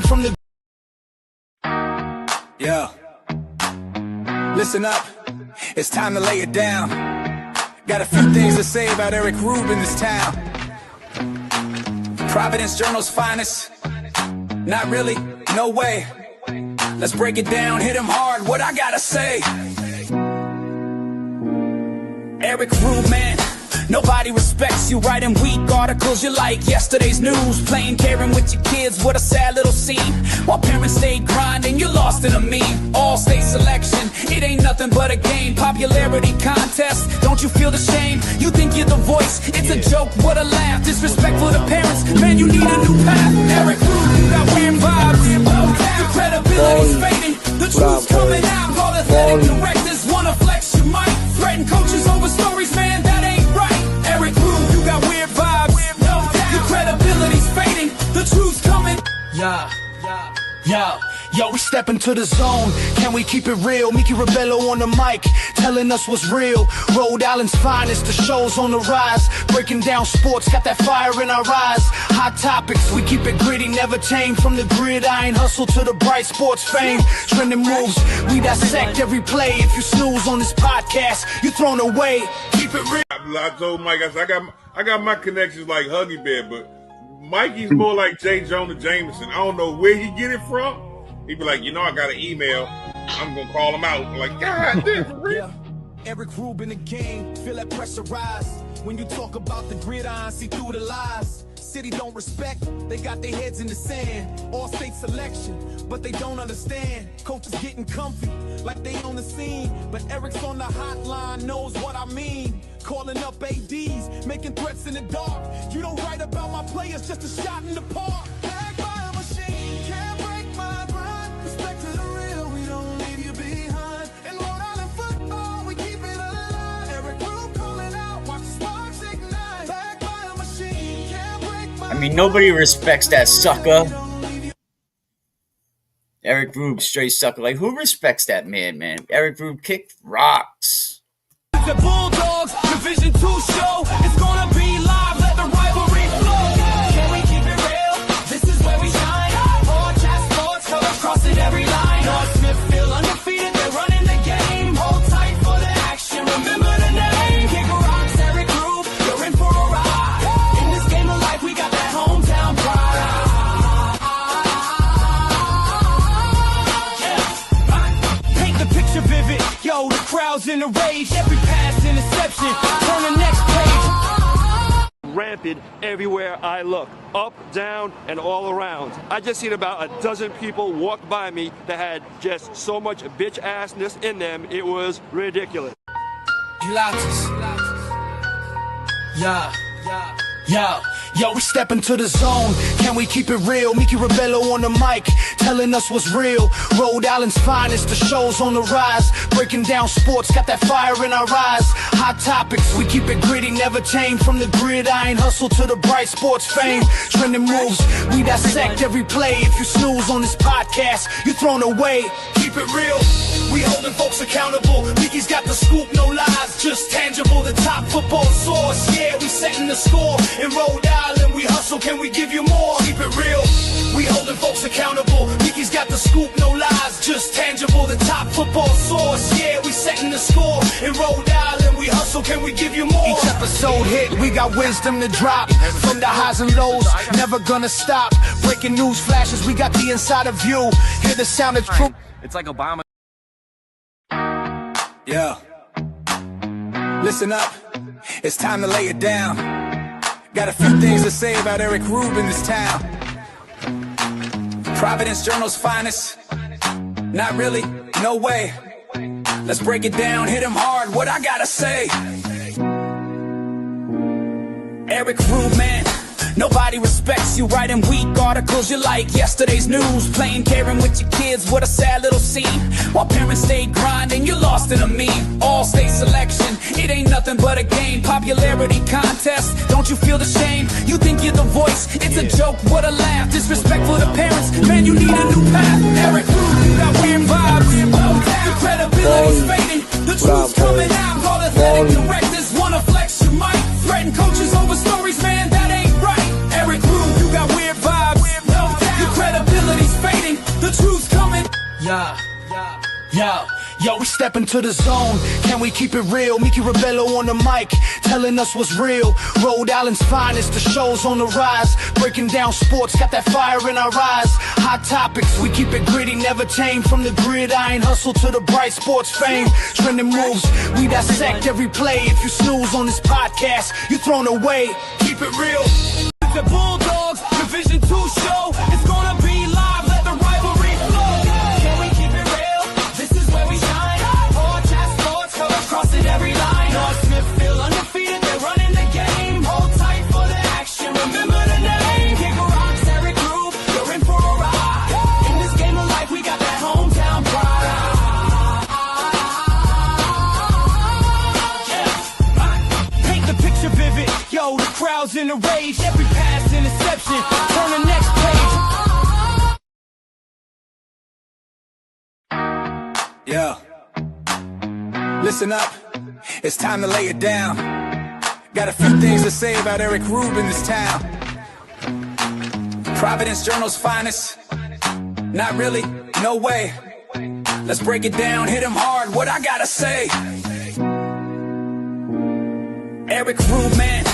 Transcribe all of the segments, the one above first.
from the... Yeah. Listen up, it's time to lay it down. Got a few things to say about Eric Rube in this town. Providence Journal's finest. Not really, no way. Let's break it down, hit him hard, what I gotta say. Eric Rube, man, nobody respects you. Writing weak articles, you're like yesterday's news. Playing caring with your kids, what a sad little scene. While parents stayed grinding, you're lost in a meme. All-state selection, it ain't nothing but a game. Popularity contest, don't you feel the shame? You think you're the voice, it's a joke, what a laugh. Disrespectful to parents, man, you need a new path. Eric Rube, you got weird vibes. Your credibility's fading, the truth's coming out. All athletic directors wanna flex your mic. Threaten coaches over stories, man, that ain't right. Eric Rube, you got weird vibes. Your credibility's fading, the truth's coming. Yo, we step into the zone. Can we keep it real? Mickey Rebello on the mic, telling us what's real. Rhode Island's finest, the show's on the rise. Breaking down sports, got that fire in our eyes. Hot topics, we keep it gritty, never tame. From the gridiron hustle to the bright sports fame. Trending moves, we dissect every play. If you snooze on this podcast, you're thrown away. Keep it real. I told Mike, I said, I got my connections like Huggy Bear, but Mikey's more like J. Jonah Jameson. I don't know where he get it from. He'd be like, I got an email. I'm going to call him out. I'm like, God, this for real. Eric Rube in the game, feel that pressure rise. When you talk about the gridiron, see through the lies. City don't respect, they got their heads in the sand. All-state selection, but they don't understand. Coaches getting comfy, like they on the scene. But Eric's on the hotline, knows what I mean. Calling up ADs, making threats in the dark. You don't write about my players, just a shot in the park. Back by a machine, can't break my grind. Respect to the real, we don't leave you behind. In Rhode Island football, we keep it alive. Eric Rube calling out, watch the sparks ignite. Back by a machine, can't break my... I mean, nobody respects that sucker. Eric Rube, straight sucker. Like, who respects that man? Eric Rube kicked rocks. The Bulldogs, Division 2 show. It's gonna be live, let the rivalry flow. Can we keep it real? This is where we shine. Broadcast sports, colors crossing every line. North Smithfield undefeated, they're running the game. Hold tight for the action, remember the name. Kick rocks, Eric Rube, you're in for a ride. In this game of life, we got that hometown pride. Paint the picture vivid. Yo, the crowd's in a rage. Every pass interception. Turn the next page. Rampant everywhere I look, up, down, and all around. I just seen about a dozen people walk by me that had just so much bitch-assness in them, it was ridiculous. Yo, we step into the zone. Can we keep it real? Mickey Rebello on the mic, telling us what's real. Rhode Island's finest, the show's on the rise. Breaking down sports, got that fire in our eyes. Hot topics, we keep it gritty, never tame. From the gridiron hustle to the bright sports fame. Trending moves, we dissect every play. If you snooze on this podcast, you're thrown away. Keep it real, we holding folks accountable. Mickey's got the scoop, no lies, just tangible. The top football source, yeah, we setting the score. In Rhode Island, we hustle, can we give you more? Keep it real, we holding folks accountable. Mickey's got the scoop, no lies, just tangible. The top football source, yeah, we setting the score. In Rhode Island, we hustle, can we give you more? Each episode hit, we got wisdom to drop. From the highs and lows, never gonna stop. Breaking news flashes, we got the insider view. Hear the sound of truth. It's like Obama. Yeah. Listen up, it's time to lay it down. Got a few things to say about Eric Rube in this town. Providence Journal's finest. Not really, no way. Let's break it down, hit him hard, what I gotta say. Eric Rube, man, nobody respects you. Writing weak articles, you're like yesterday's news. Playing caring with your kids, what a sad little scene. While parents stayed grinding, you're lost in a meme. All-state selection, it ain't nothing but a game. Popularity contest, don't you feel the shame? You think you're the voice, it's a joke, what a laugh. Disrespectful to parents, man, you need a new path. Eric Rube, you got weird vibes. Your credibility's fading, the truth's coming out. All athletic directors wanna flex your mic. Threaten coaches over stories, man, that ain't right. Eric Rube, you got weird vibes. Your credibility's fading. Yo, we step into the zone. Can we keep it real? Mickey Rebello on the mic, telling us what's real. Rhode Island's finest, the show's on the rise. Breaking down sports, got that fire in our eyes. Hot topics, we keep it gritty, never tame. From the gridiron hustle to the bright sports fame. Trending moves, we dissect every play. If you snooze on this podcast, you're thrown away. Keep it real. The Bulldogs, Division 2 show. It's gonna be live, let the rivalry flow. Can we keep it real? This is where we shine. Broadcast sports, colors crossing every line. North Smithfield undefeated, they're running the game. Hold tight for the action, remember the name. Kick rocks, Eric Group, you're in for a ride. In this game of life, we got that hometown pride. Paint the picture vivid, yo, the crowd's in a rage. Every pass interception, turn the next page. Yeah. Listen up, it's time to lay it down. Got a few things to say about Eric Rube in this town. Providence Journal's finest. Not really, no way. Let's break it down, hit him hard, what I gotta say. Eric Rube, man,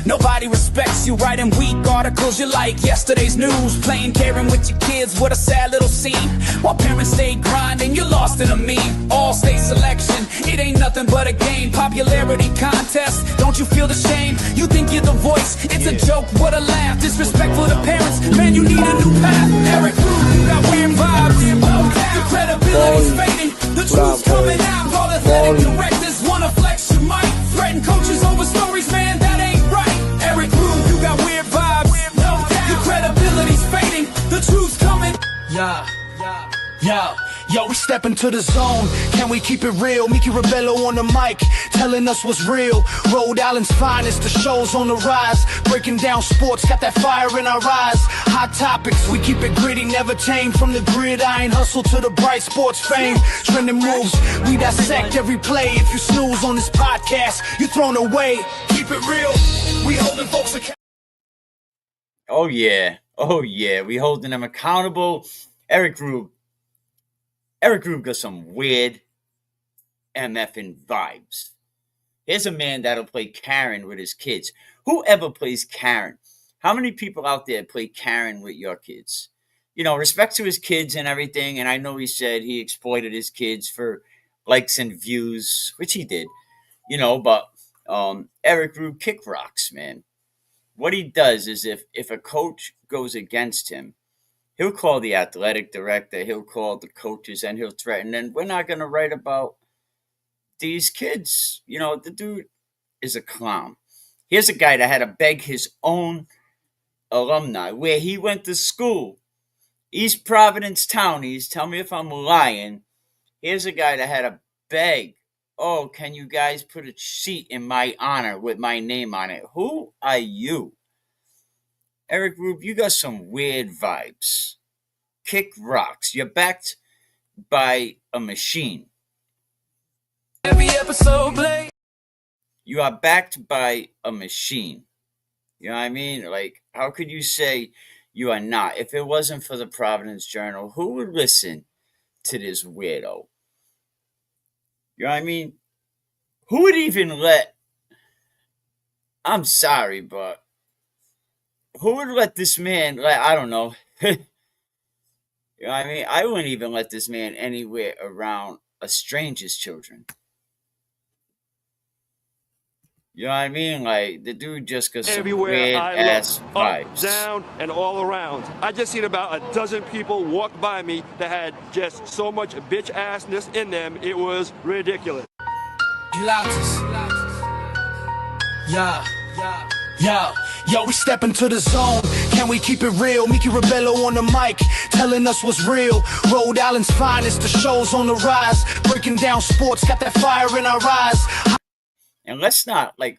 nobody respects you. Writing weak articles, you're like yesterday's news. Playing caring with your kids, what a sad little scene. While parents stay grinding, you're lost in a meme. All-state selection, it ain't nothing but a game. Popularity contest, don't you feel the shame? You think you're the voice, it's a joke, what a laugh. Disrespectful to parents, man, you need a new path. Eric Rube, you got weird vibes. Your credibility's fading, the truth's coming out. All athletic directors wanna flex your mic. Threaten coaches over stories, man, that ain't right. Eric Rube, you got weird vibes. Your credibility's fading, the truth's coming. Yo, we step into the zone. Can we keep it real? Mickey Rebello on the mic, telling us what's real. Rhode Island's finest, the show's on the rise. Breaking down sports, got that fire in our eyes. Hot topics, we keep it gritty, never tame. From the gridiron hustle to the bright sports fame. Trending moves, we dissect every play. If you snooze on this podcast, you're thrown away. Keep it real, we holding folks accountable. Oh yeah, we holding them accountable. Eric Rube got some weird MFing vibes. Here's a man that'll play Karen with his kids. Whoever plays Karen? How many people out there play Karen with your kids? You know, respect to his kids and everything. And I know he said he exploited his kids for likes and views, which he did. You know, but Eric Rube kick rocks, man. What he does is if a coach goes against him, he'll call the athletic director, he'll call the coaches, and he'll threaten. And we're not going to write about these kids. You know, the dude is a clown. Here's a guy that had to beg his own alumni where he went to school, East Providence Townies. Tell me if I'm lying. Here's a guy that had to beg, oh, can you guys put a seat in my honor with my name on it? Who are you? Eric Rube, you got some weird vibes. Kick rocks. You're backed by a machine. Every episode play. You are backed by a machine. You know what I mean? Like, how could you say you are not? If it wasn't for the Providence Journal, who would listen to this weirdo? You know what I mean? Who would even let... I'm sorry, but... who would let this man, like, I don't know. You know what I mean? I wouldn't even let this man anywhere around a stranger's children. You know what I mean? Like, the dude just got some Everywhere weird I ass look, vibes. up, down, and all around. I just seen about a dozen people walk by me that had just so much bitch assness in them. It was ridiculous. Yo, we step into the zone. Can we keep it real? Mickey Rebello on the mic, telling us what's real. Rhode Island's finest, the show's on the rise. Breaking down sports, got that fire in our eyes. And let's not, like,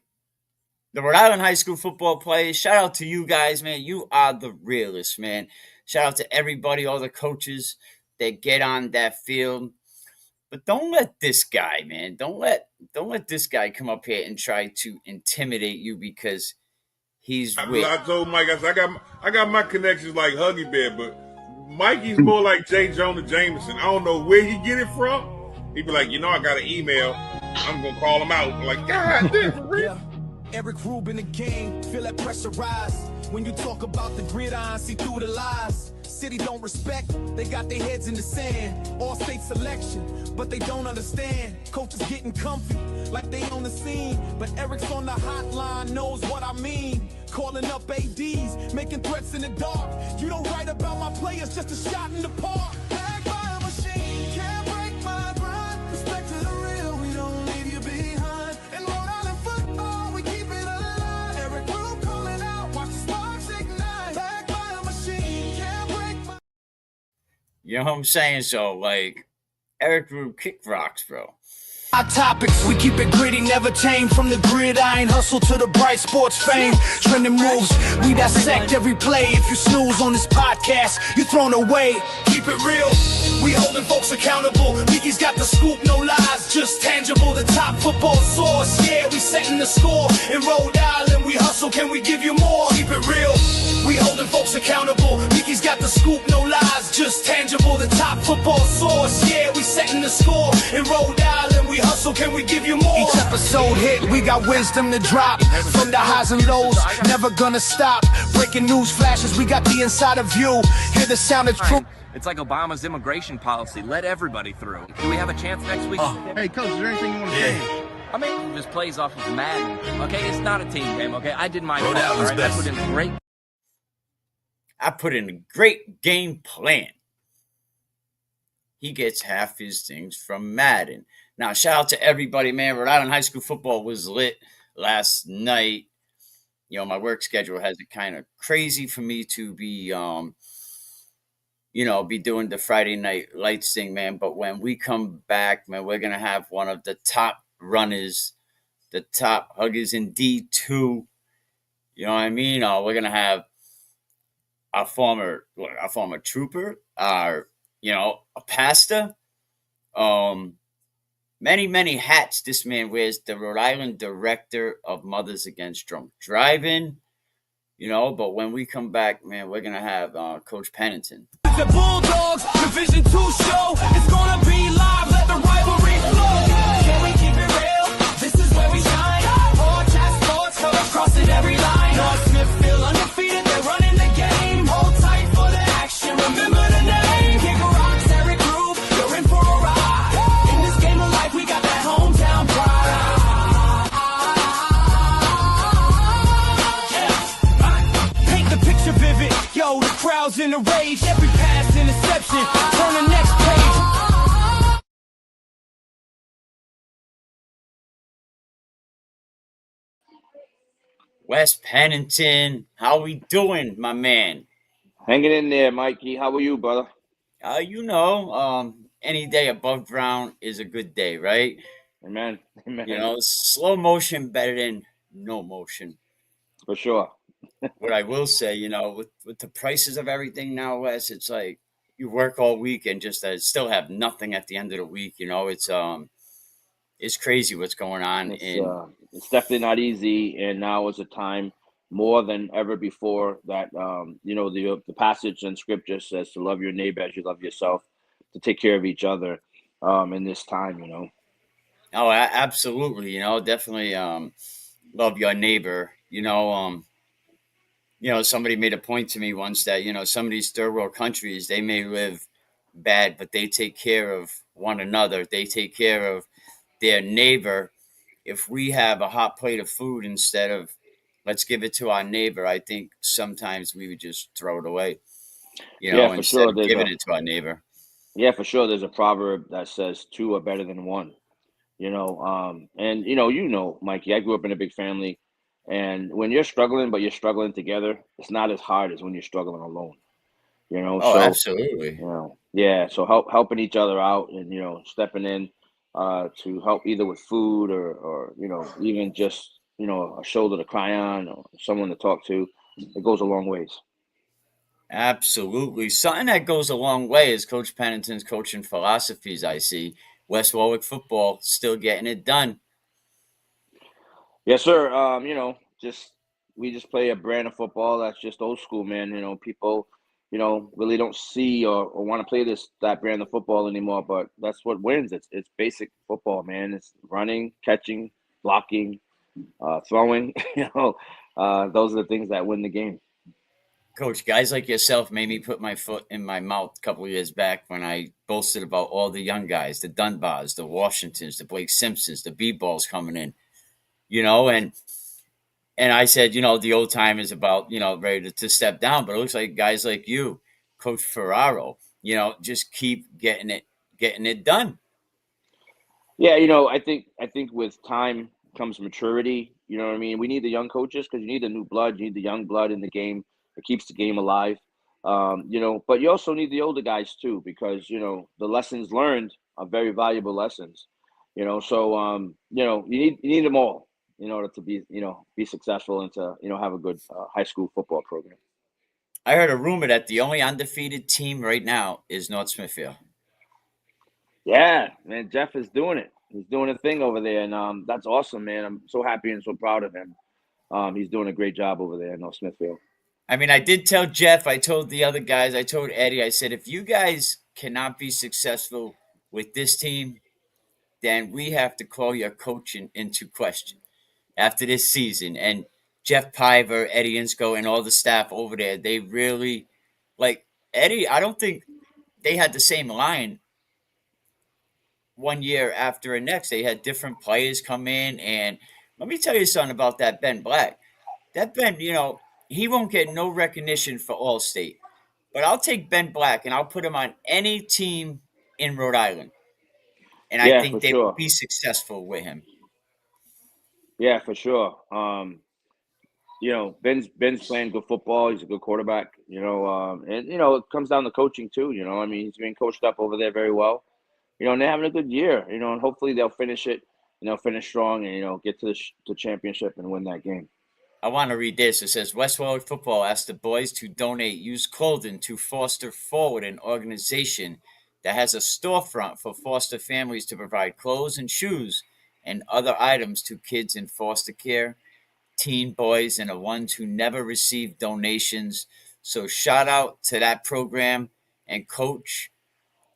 the Rhode Island high school football players, shout out to you guys, man. You are the realest, man. Shout out to everybody, all the coaches that get on that field. But don't let this guy, man, don't let this guy come up here and try to intimidate you because he's weak. I told Mike, I said, I got my connections like Huggy Bear, but Mikey's more like J. Jonah Jameson. I don't know where he get it from. He be like, I got an email. I'm gonna call him out. I'm like, God damn, for real. Eric Rubin, the game, feel that pressure rise. When you talk about the gridiron, see through the lies. City don't respect, they got their heads in the sand. All state selection, but they don't understand. Coaches getting comfy, like they on the scene. But Eric's on the hotline, knows what I mean. Calling up ADs, making threats in the dark. You don't write about my players, just a shot in the park. Back by a machine, can't break my grind. Respect to the real, we don't leave you behind. In Rhode Island football, we keep it alive. Eric Rube calling out, watch the sparks ignite. Back by a machine, can't break my... You know what I'm saying? So, like, Eric Rube kick rocks, bro. Hot topics, we keep it gritty, never tame. From the gridiron hustle to the bright sports fame. Trending moves, we dissect every play. If you snooze on this podcast, you're thrown away. Keep it real, we holding folks accountable. Mickey's got the scoop, no lies, just tangible. The top football source, yeah, we setting the score. In Rhode Island, we hustle, can we give you more? Keep it real, we holding folks accountable. Mickey's got the scoop, no lies, just tangible. The top football source, yeah, we setting the score. In Rhode Island, we hustle, can we give you more? Each episode hit, we got wisdom to drop. From the highs and lows, never gonna stop. Breaking news flashes, we got the insider view. Hear the sound of truth. It's like Obama's immigration policy. Let everybody through. Do we have a chance next week? Hey, Coach, is there anything you want to say? I mean, this plays off of Madden. Okay, it's not a team game. Okay, I did my part. Island's All right, best. I put in a great game plan. He gets half his things from Madden. Now, shout out to everybody, man. Rhode Island High School football was lit last night. My work schedule has it kind of crazy for me to be, be doing the Friday night lights thing, man. But when we come back, man, we're going to have one of the top runners, the top huggers in D2. You know what I mean? We're going to have our former trooper, a pastor, many hats this man wears. The Rhode Island director of Mothers Against Drunk Driving, but when we come back, man, we're gonna have Coach Pennington. The Bulldogs, Division 2 show. It's gonna be live, let the rivalry flow. Can we keep it real? This is where we shine. Hard chat sports, colors crossing every line. North Smithfield undefeated, they're running the game. Hold tight for the action, remember the name. Kick rocks, Eric Rube, you're in for a ride. In this game of life, we got that hometown pride. Paint the picture vivid, yo, the crowd's in a rage. Every pass interception, turn the next page. Wes Pennington, how we doing, my man? Hanging in there, Mikey. How are you, brother? Any day above ground is a good day, right? Amen. Amen. Slow motion better than no motion. For sure. What I will say, with the prices of everything now, Wes, it's like you work all week and just still have nothing at the end of the week. It's crazy what's going on. It's definitely not easy, and now is a time more than ever before that the passage in Scripture says to love your neighbor as you love yourself, to take care of each other in this time. Oh, absolutely. Definitely love your neighbor. Somebody made a point to me once that, some of these third world countries, they may live bad, but they take care of one another. They take care of their neighbor. If we have a hot plate of food instead of let's give it to our neighbor, I think sometimes we would just throw it away, instead of giving it to our neighbor. Yeah, for sure. There's a proverb that says two are better than one, Mikey, I grew up in a big family. And when you're struggling, but you're struggling together, it's not as hard as when you're struggling alone. Absolutely. So helping each other out and stepping in to help either with food or even just a shoulder to cry on or someone to talk to, it goes a long ways. Absolutely. Something that goes a long way is Coach Pennington's coaching philosophies. I see West Warwick football still getting it done. Yes, sir. We just play a brand of football that's just old school, man. People really don't see or want to play that brand of football anymore. But that's what wins. It's basic football, man. It's running, catching, blocking, throwing. Those are the things that win the game. Coach, guys like yourself made me put my foot in my mouth a couple of years back when I boasted about all the young guys, the Dunbars, the Washingtons, the Blake Simpsons, the B-balls coming in, and I said, the old time is about, ready to step down, but it looks like guys like you, Coach Ferraro, just keep getting it done. Yeah, I think with time comes maturity. You know what I mean? We need the young coaches because you need the new blood, you need the young blood in the game. It keeps the game alive. But you also need the older guys too because the lessons learned are very valuable lessons. So you need them all in order to be successful and to have a good high school football program. I heard a rumor that the only undefeated team right now is North Smithfield. Yeah, man, Jeff is doing it. He's doing a thing over there, and that's awesome, man. I'm so happy and so proud of him. He's doing a great job over there in North Smithfield. I mean, I did tell Jeff, I told the other guys, I told Eddie, I said, if you guys cannot be successful with this team, then we have to call your coaching into question after this season. And Jeff Piver, Eddie Insco, and all the staff over there, they really, like Eddie, I don't think they had the same line one year after the next. They had different players come in. And let me tell you something about that Ben Black. That Ben, he won't get no recognition for All-State. But I'll take Ben Black and I'll put him on any team in Rhode Island. And I Yeah, for think they will sure. be successful with him. Yeah, for sure. Ben's playing good football. He's a good quarterback. And it comes down to coaching too. I mean, he's being coached up over there very well. And they're having a good year. And hopefully they'll finish it. Finish strong and get to the championship and win that game. I want to read this. It says West Warwick Football asked the boys to donate used clothing to Foster Forward, an organization that has a storefront for foster families to provide clothes and shoes and other items to kids in foster care, teen boys, and the ones who never received donations. So shout out to that program and Coach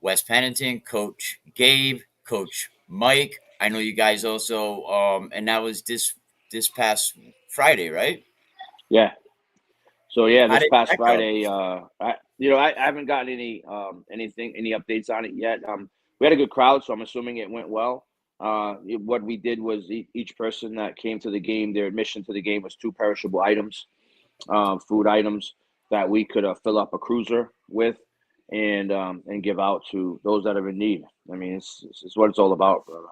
Wes Pennington, Coach Gabe, Coach Mike. I know you guys also, and that was this past Friday, right? Yeah. So yeah, How this did past that go? Friday, I haven't gotten any any updates on it yet. We had a good crowd, so I'm assuming it went well. What we did was each person that came to the game, their admission to the game was 2 perishable items, food items that we could fill up a cruiser with and give out to those that are in need. I mean, it's what it's all about, brother.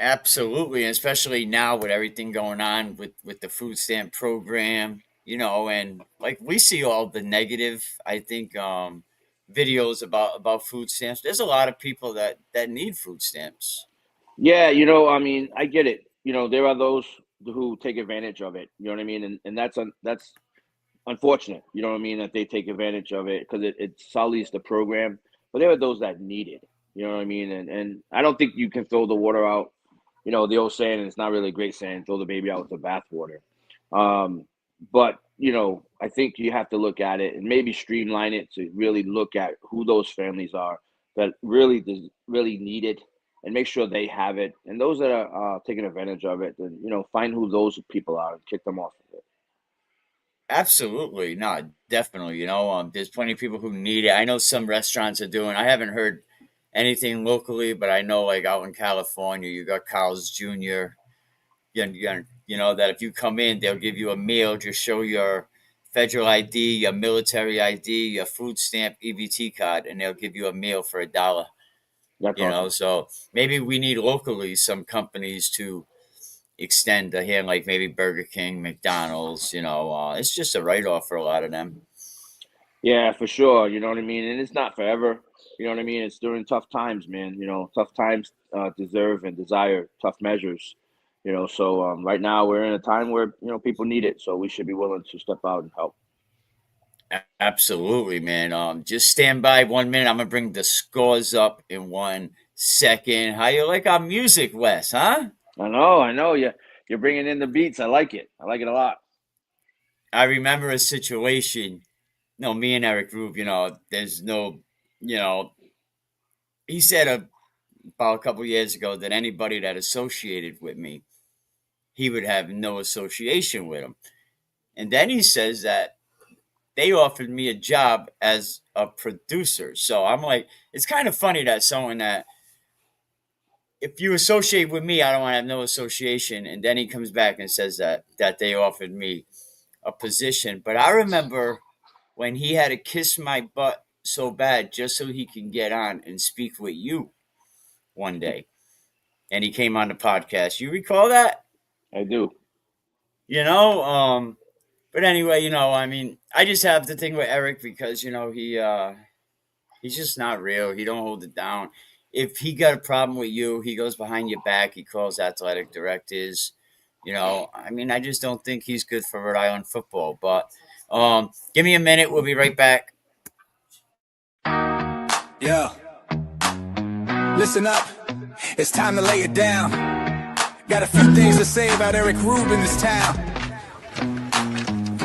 Absolutely, and especially now with everything going on with the food stamp program, and like we see all the negative, I think, videos about food stamps. There's a lot of people that need food stamps. Yeah, I mean, I get it. There are those who take advantage of it. You know what I mean? And that's unfortunate. You know what I mean? That they take advantage of it because it sullies the program. But there are those that need it. You know what I mean? And I don't think you can throw the water out. The old saying, and it's not really a great saying, throw the baby out with the bathwater. But I think you have to look at it and maybe streamline it to really look at who those families are that really need it and make sure they have it. And those that are taking advantage of it, then find who those people are and kick them off of it. Absolutely, no, definitely. There's plenty of people who need it. I know some restaurants are doing. I haven't heard anything locally, but I know like out in California, you got Carl's Jr. That if you come in, they'll give you a meal. Just show your federal ID, your military ID, your food stamp EBT card, and they'll give you a meal for $1. That's awesome. So maybe we need locally some companies to extend the hand, like maybe Burger King, McDonald's. It's just a write off for a lot of them. Yeah, for sure. You know what I mean? And it's not forever. You know what I mean? It's during tough times, man. Tough times deserve and desire tough measures. So right now we're in a time where, people need it. So we should be willing to step out and help. Absolutely, man. Just stand by 1 minute. I'm going to bring the scores up in 1 second. How you like our music, Wes, huh? I know. You're bringing in the beats. I like it. I like it a lot. I remember a situation no, me and Eric Rube, there's no, you know, he said about a couple years ago that anybody that associated with me, he would have no association with him. And then he says that they offered me a job as a producer. So I'm like, it's kind of funny that someone that, if you associate with me, I don't want to have no association. And then he comes back and says that they offered me a position. But I remember when he had to kiss my butt so bad just so he can get on and speak with you one day. And he came on the podcast. You recall that? I do. But anyway, I mean, I just have to think with Eric because, he's just not real. He don't hold it down. If he got a problem with you, he goes behind your back. He calls athletic directors. I mean, I just don't think he's good for Rhode Island football. But give me a minute. We'll be right back. Yeah. Listen up. It's time to lay it down. Got a few things to say about Eric Rube in this town.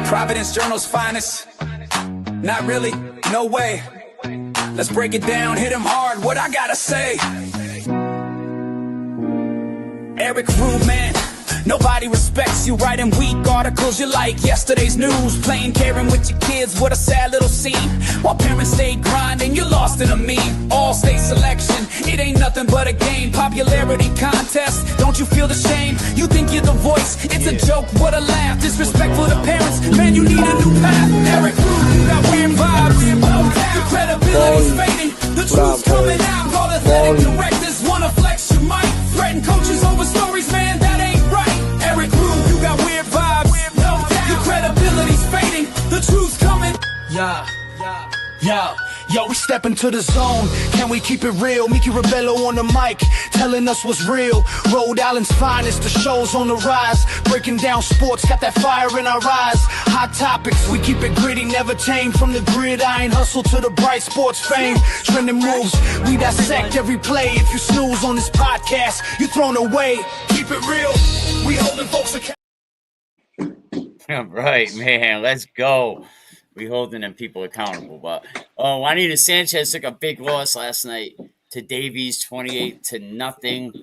Providence Journal's finest. Not really, no way. Let's break it down, hit him hard, what I gotta say. Eric Rube, man, nobody respects you. Writing weak articles, you like yesterday's news. Playing caring with your kids, what a sad little scene. While parents stayed grinding, you're lost in a meme. All-state selection, it ain't nothing but a game. Popularity contest, don't you feel the shame? You think you're the voice, it's a joke, what a laugh. Disrespectful to parents, man, you need a new path. Eric Rube, you got weird vibes. Your credibility's fading, the truth's coming out. All athletic directors wanna flex your mic. Threaten coaches over stories, man, that ain't right. Eric Rube, you got weird vibes. Your credibility's fading, the truth's coming. Yo, we step into the zone. Can we keep it real? Mickey Rebello on the mic, telling us what's real. Rhode Island's finest, the show's on the rise. Breaking down sports, got that fire in our eyes. Hot topics, we keep it gritty, never change. From the gridiron hustle to the bright sports fame. Trending moves, we dissect every play. If you snooze on this podcast, you thrown away. Keep it real, we holding folks accountable. All right, man, let's go. We holding them people accountable. But Juanita Sanchez took a big loss last night to Davies, 28-0.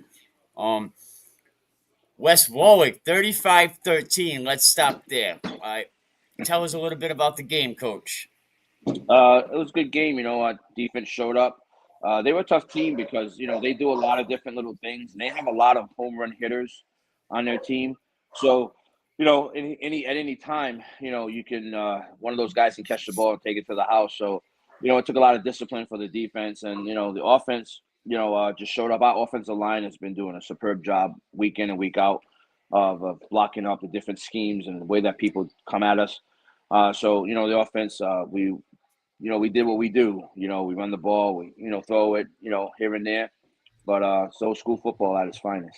West Warwick, 35-13. Let's stop there. All right. Tell us a little bit about the game, Coach. It was a good game. Our defense showed up. They were a tough team because, they do a lot of different little things. And they have a lot of home run hitters on their team. So, at any time, you can one of those guys can catch the ball and take it to the house. So, it took a lot of discipline for the defense, and the offense, just showed up. Our offensive line has been doing a superb job week in and week out of blocking up the different schemes and the way that people come at us. So the offense, we did what we do. We run the ball, we throw it, here and there. But so school football at its finest.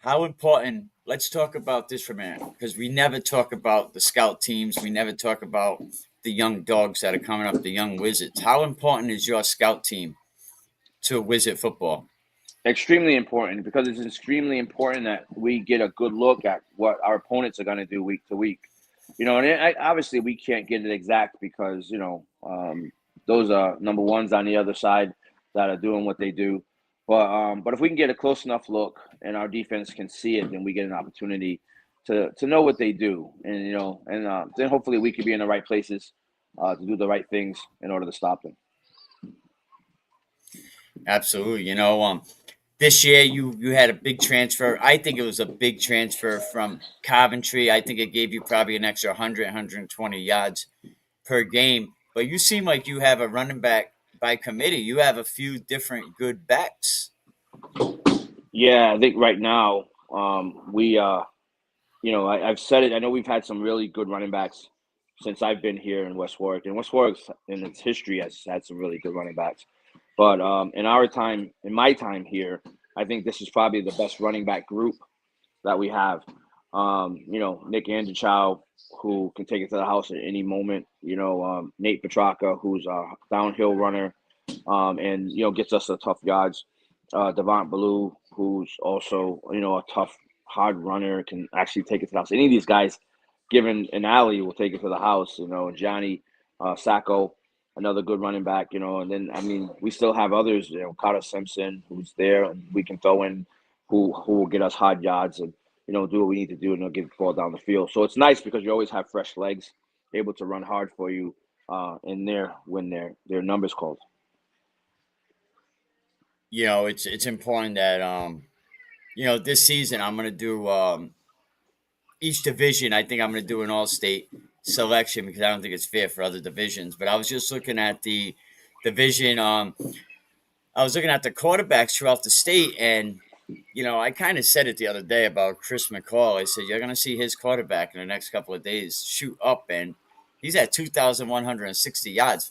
How important, let's talk about this for a minute, because we never talk about the scout teams. We never talk about the young dogs that are coming up, the young wizards. How important is your scout team to wizard football? Extremely important, because it's extremely important that we get a good look at what our opponents are going to do week to week. And obviously we can't get it exact because, those are number ones on the other side that are doing what they do. But if we can get a close enough look and our defense can see it, then we get an opportunity to know what they do. And, then hopefully we could be in the right places to do the right things in order to stop them. Absolutely. This year you had a big transfer. I think it was a big transfer from Coventry. I think it gave you probably an extra 100, 120 yards per game. But you seem like you have a running back by committee. You have a few different good backs. Yeah, I think right now I've said it. I know we've had some really good running backs since I've been here in West Warwick. And West Warwick in its history has had some really good running backs. But in my time here, I think this is probably the best running back group that we have. Nick Anderchow, who can take it to the house at any moment. Nate Petrarca, who's a downhill runner, and gets us the tough yards. Devont Ballou, who's also a tough, hard runner, can actually take it to the house. Any of these guys, given an alley, will take it to the house. Johnny Sacco, another good running back, and then I mean we still have others, Carter Simpson who's there, and we can throw in who will get us hard yards and do what we need to do and they'll get the ball down the field. So it's nice because you always have fresh legs able to run hard for you in there when their numbers called. It's important that this season I'm gonna do each division. I think I'm gonna do an all-state selection because I don't think it's fair for other divisions. But I was just looking at the division. I was looking at the quarterbacks throughout the state, and I kind of said it the other day about Chris McCall. I said you're gonna see his quarterback in the next couple of days shoot up, and he's at 2,160 yards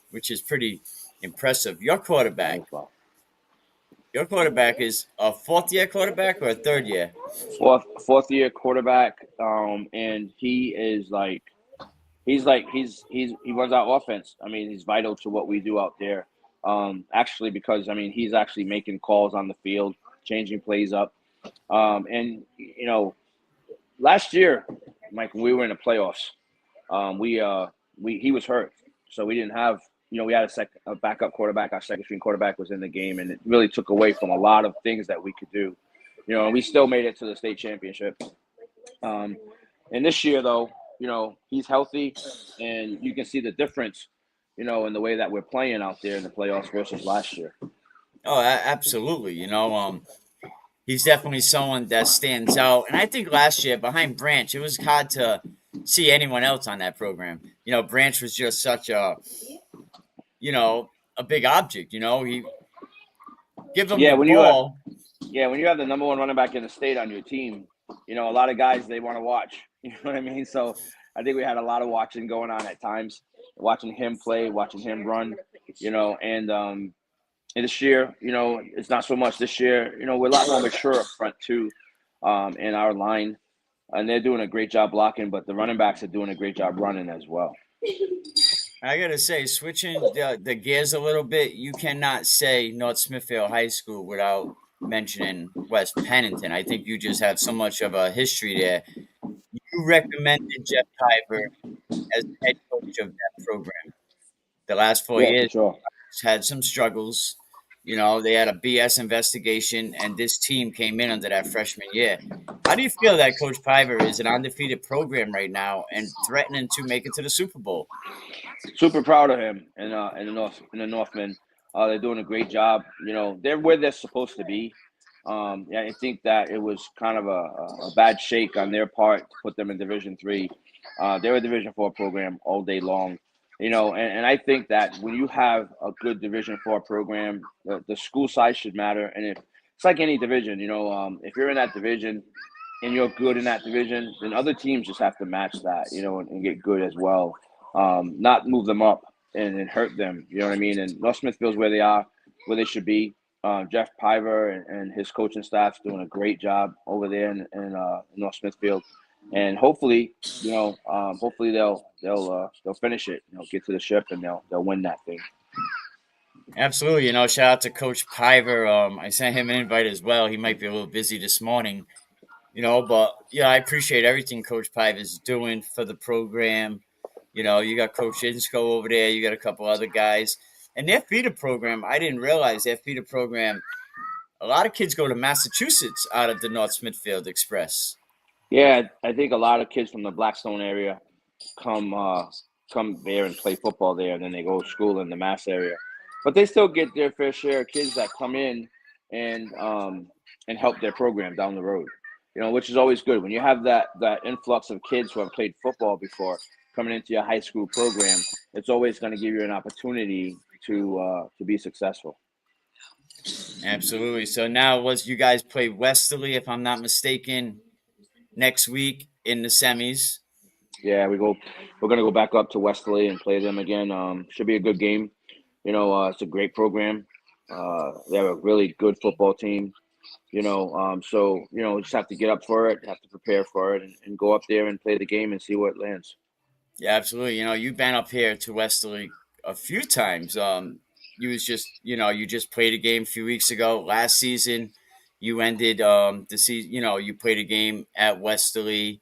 which is pretty impressive. Your quarterback is a fourth-year quarterback or a third year? Fourth year quarterback, and he runs our offense. I mean, he's vital to what we do out there. Actually, because I mean, he's actually making calls on the field, changing plays up, and last year, Mike, when we were in the playoffs, he was hurt, so we didn't have. We had a backup quarterback. Our second string quarterback was in the game, and it really took away from a lot of things that we could do. And we still made it to the state championship. And this year, though, he's healthy, and you can see the difference, in the way that we're playing out there in the playoffs versus last year. Oh, absolutely. He's definitely someone that stands out. And I think last year behind Branch, it was hard to see anyone else on that program. Branch was just such a big object. He give them the ball. When you have the number one running back in the state on your team, a lot of guys, they want to watch. You know what I mean? So I think we had a lot of watching going on at times, watching him play, watching him run, and this year, it's not so much this year. We're a lot more mature up front too, in our line, and they're doing a great job blocking, but the running backs are doing a great job running as well. I gotta say, switching the gears a little bit, you cannot say North Smithfield High School without mentioning West Pennington. I think you just have so much of a history there. You recommended Jeff Piver as head coach of that program. The last 4 years, sure. Had some struggles. They had a BS investigation, and this team came in under that freshman year. How do you feel that Coach Piver is an undefeated program right now and threatening to make it to the Super Bowl? Super proud of him and the Northmen. They're doing a great job. They're where they're supposed to be. I think that it was kind of a bad shake on their part to put them in Division III. They're a Division IV program all day long. And I think that when you have a good Division IV program, the school size should matter. And it's like any division, if you're in that division and you're good in that division, then other teams just have to match that, and get good as well. Not move them up and hurt them. You know what I mean? And North Smithfield's where they are, where they should be. Jeff Piver and his coaching staff's doing a great job over there in North Smithfield. And hopefully, hopefully they'll finish it, get to the ship and they'll win that thing. Absolutely. Shout out to Coach Piver. I sent him an invite as well. He might be a little busy this morning, but I appreciate everything Coach Piver is doing for the program. You got Coach Insco over there. You got a couple other guys. And their feeder program, I didn't realize their feeder program, a lot of kids go to Massachusetts out of the North Smithfield Express. Yeah, I think a lot of kids from the Blackstone area come there and play football there, and then they go to school in the Mass area. But they still get their fair share of kids that come in and help their program down the road, which is always good. When you have that influx of kids who have played football before coming into your high school program, it's always going to give you an opportunity to be successful. Absolutely. So now you guys play Westerly, if I'm not mistaken, next week in the semis. Yeah, we're going to go back up to Westerly and play them again. Should be a good game. It's a great program. They have a really good football team. So we just have to get up for it, have to prepare for it, and go up there and play the game and see where it lands. Yeah, absolutely. You've been up here to Westerly a few times. You just played a game a few weeks ago. Last season, you ended the season. You played a game at Westerly.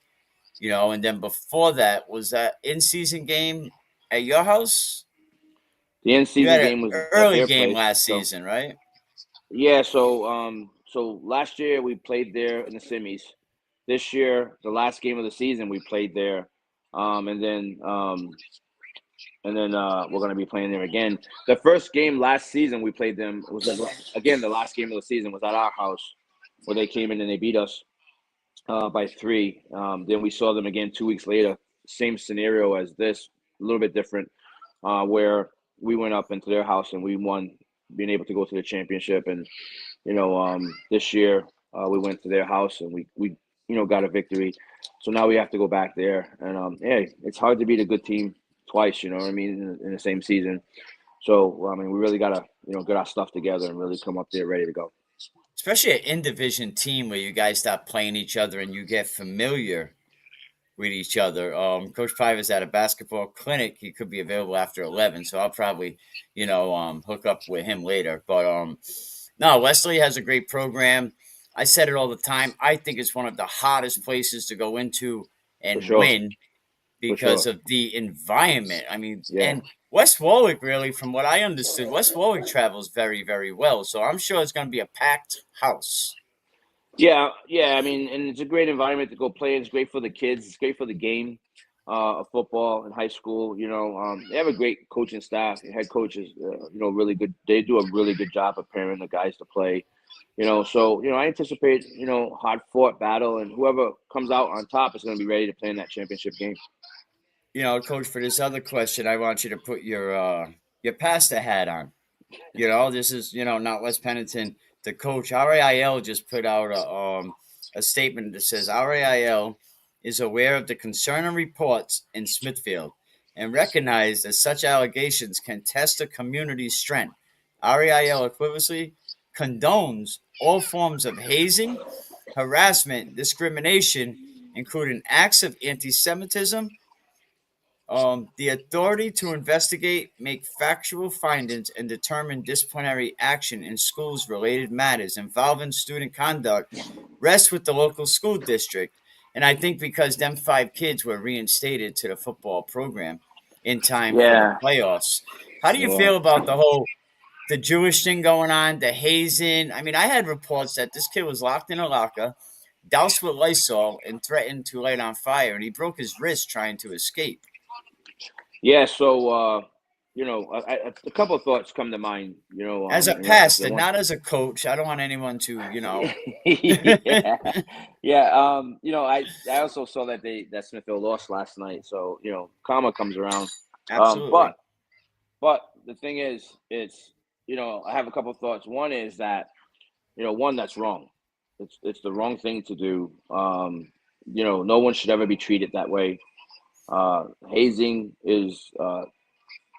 And then before that, was that in-season game at your house? The in You season had an game was at early their game place. last So season, right? yeah, so last year we played there in the semis. This year, the last game of the season, we played there, um, and then um, we're gonna be playing there again. The first game last season we played them was again the last game of the season was at our house, where they came in and they beat us by 3. Then we saw them again 2 weeks later. Same scenario as this, a little bit different, where we went up into their house and we won, being able to go to the championship. And this year we went to their house and we got a victory. So now we have to go back there. And hey, it's hard to beat a good team twice. You know what I mean, in the same season. So I mean, we really gotta get our stuff together and really come up there ready to go. Especially an in division team where you guys stop playing each other and you get familiar with each other. Coach Playff is at a basketball clinic. He could be available after 11, so I'll probably, hook up with him later. But no, Wesley has a great program. I said it all the time. I think it's one of the hottest places to go into For and sure. win For because sure. of the environment. I mean, Yeah. and West Warwick, really, from what I understood, West Warwick travels very, very well. So I'm sure it's going to be a packed house. Yeah. I mean, and it's a great environment to go play. It's great for the kids. It's great for the game of football in high school. They have a great coaching staff. The head coach is, really good. They do a really good job preparing the guys to play. So I anticipate hard fought battle, and whoever comes out on top is going to be ready to play in that championship game. Coach, for this other question, I want you to put your pastor hat on. This is not Wes Pennington, the coach. RAIL just put out a statement that says RAIL is aware of the concerning reports in Smithfield and recognize that such allegations can test the community's strength. RAIL equivalently condones all forms of hazing, harassment, discrimination, including acts of anti-Semitism, the authority to investigate, make factual findings, and determine disciplinary action in schools related matters involving student conduct rests with the local school district. And I think because them 5 kids were reinstated to the football program in time for the Yeah, playoffs. How do you yeah. feel about the Jewish thing going on, the hazing? I mean, I had reports that this kid was locked in a locker, doused with Lysol, and threatened to light on fire, and he broke his wrist trying to escape. Yeah, so a couple of thoughts come to mind. As a pastor, not as a coach. I don't want anyone to, yeah, yeah. I also saw that Smithfield lost last night, so karma comes around. Absolutely. But the thing is, it's I have a couple of thoughts. One is that one, that's wrong. It's the wrong thing to do. No one should ever be treated that way. Hazing is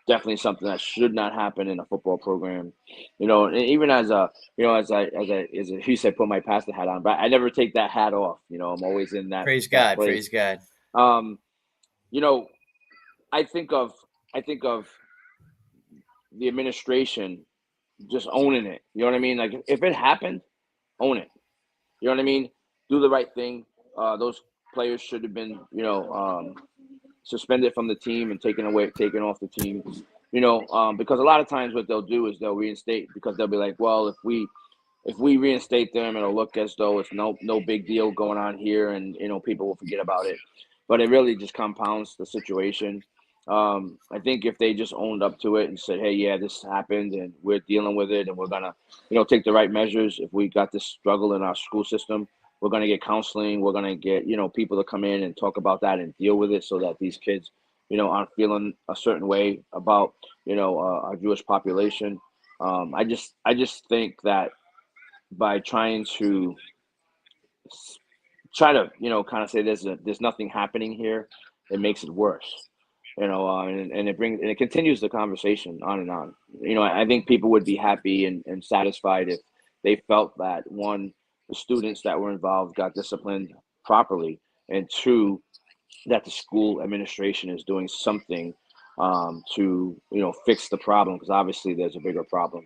definitely something that should not happen in a football program. And even as you said, put my pastor hat on, but I never take that hat off. I'm always in that Praise that God. place. Praise God. Um, you know, I think of the administration just owning it. You know what I mean? Like if it happened, own it. You know what I mean? Do the right thing. Those players should have been, suspended from the team and taken off the team. Because a lot of times what they'll do is they'll reinstate, because they'll be like, well, if we reinstate them, it'll look as though it's no big deal going on here, and people will forget about it. But it really just compounds the situation. I think if they just owned up to it and said, hey, yeah, this happened and we're dealing with it and we're gonna take the right measures. If we got this struggle in our school system, we're going to get counseling. We're going to get, people to come in and talk about that and deal with it, so that these kids, aren't feeling a certain way about, our Jewish population. I just think that by trying to kind of say there's nothing happening here, it makes it worse. And it continues the conversation on and on. I think people would be happy and satisfied if they felt that, one, the students that were involved got disciplined properly, and two, that the school administration is doing something to fix the problem, because obviously there's a bigger problem.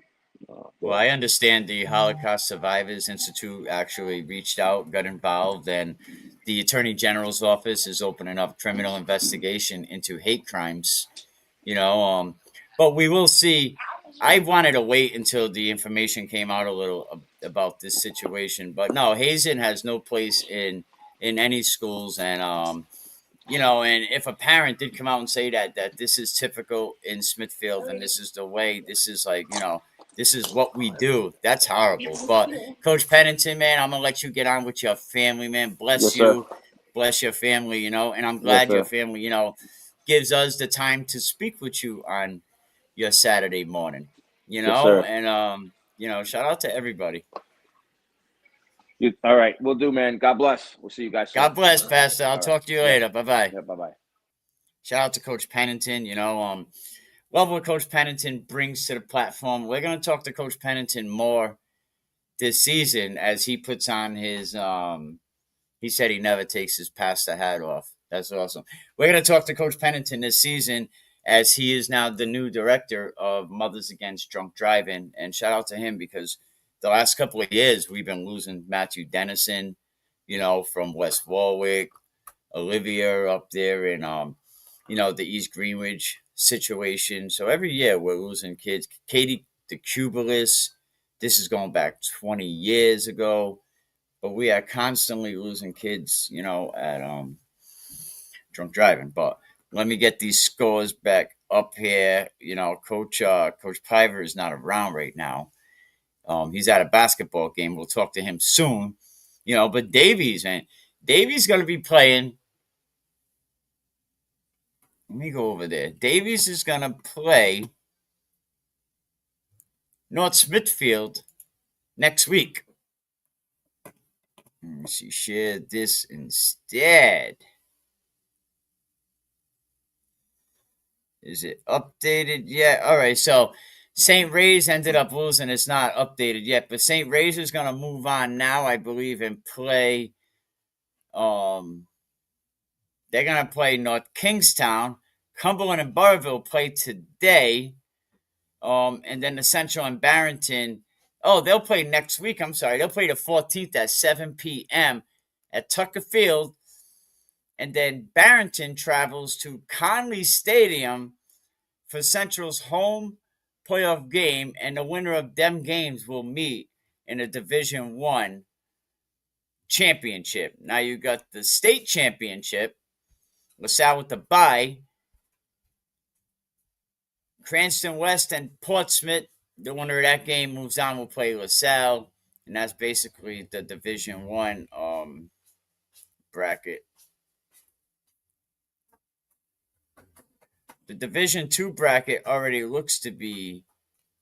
Well, I understand the Holocaust Survivors Institute actually reached out, got involved, and the Attorney General's office is opening up criminal investigation into hate crimes you know. But we will see. I wanted to wait until the information came out a little about this situation, but no, hazing has no place in any schools, and and if a parent did come out and say that this is typical in Smithfield and this is the way, this is like, this is what we do. That's horrible. But Coach Pennington, man, I'm gonna let you get on with your family, man. Bless Yes, sir. you, bless your family, and I'm Yes, glad your sir. family, gives us the time to speak with you on your Saturday morning, Yes, sir. and shout out to everybody. All right, we'll do, man. God bless. We'll see you guys soon. God bless, Pastor. I'll All right. talk to you later. Bye bye. Yeah, bye bye. Shout out to Coach Pennington. Love what Coach Pennington brings to the platform. We're going to talk to Coach Pennington more this season as he puts on his. He said he never takes his pastor hat off. That's awesome. We're going to talk to Coach Pennington this season as he is now the new director of Mothers Against Drunk Driving. And shout out to him because the last couple of years we've been losing Matthew Dennison, from West Warwick, Olivia up there in the East Greenwich situation. So every year we're losing kids. Katie the Cubalist, this is going back 20 years ago, but we are constantly losing kids, at drunk driving. But let me get these scores back up here. Coach Piver is not around right now. He's at a basketball game. We'll talk to him soon. But Davies, man, Davies going to be playing. Let me go over there. Davies is going to play North Smithfield next week. Let me see. Share this instead. Is it updated yet? All right. So St. Ray's ended up losing. It's not updated yet, but St. Ray's is going to move on now, I believe, and play. They're going to play North Kingstown. Cumberland and Burrville play today. And then the Central and Barrington. Oh, they'll play next week. I'm sorry. They'll play the 14th at 7 p.m. at Tucker Field. And then Barrington travels to Conley Stadium for Central's home playoff game. And the winner of them games will meet in a Division I championship. Now you got the state championship. LaSalle with the bye. Cranston West and Portsmouth, the winner of that game moves on, will play LaSalle. And that's basically the Division I bracket. The Division II bracket already looks to be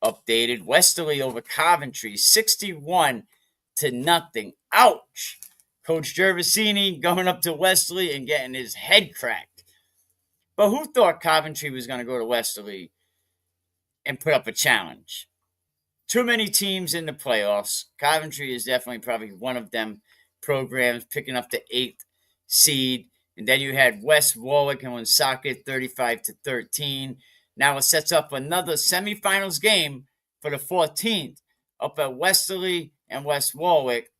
updated. Westerly over Coventry, 61-0. Ouch! Coach Gervasini going up to Westerly and getting his head cracked. But who thought Coventry was going to go to Westerly and put up a challenge? Too many teams in the playoffs. Coventry is definitely probably one of them programs picking up the 8th seed. And then you had West Warwick and Woonsocket 35-13. Now it sets up another semifinals game for the 14th up at Westerly and West Warwick,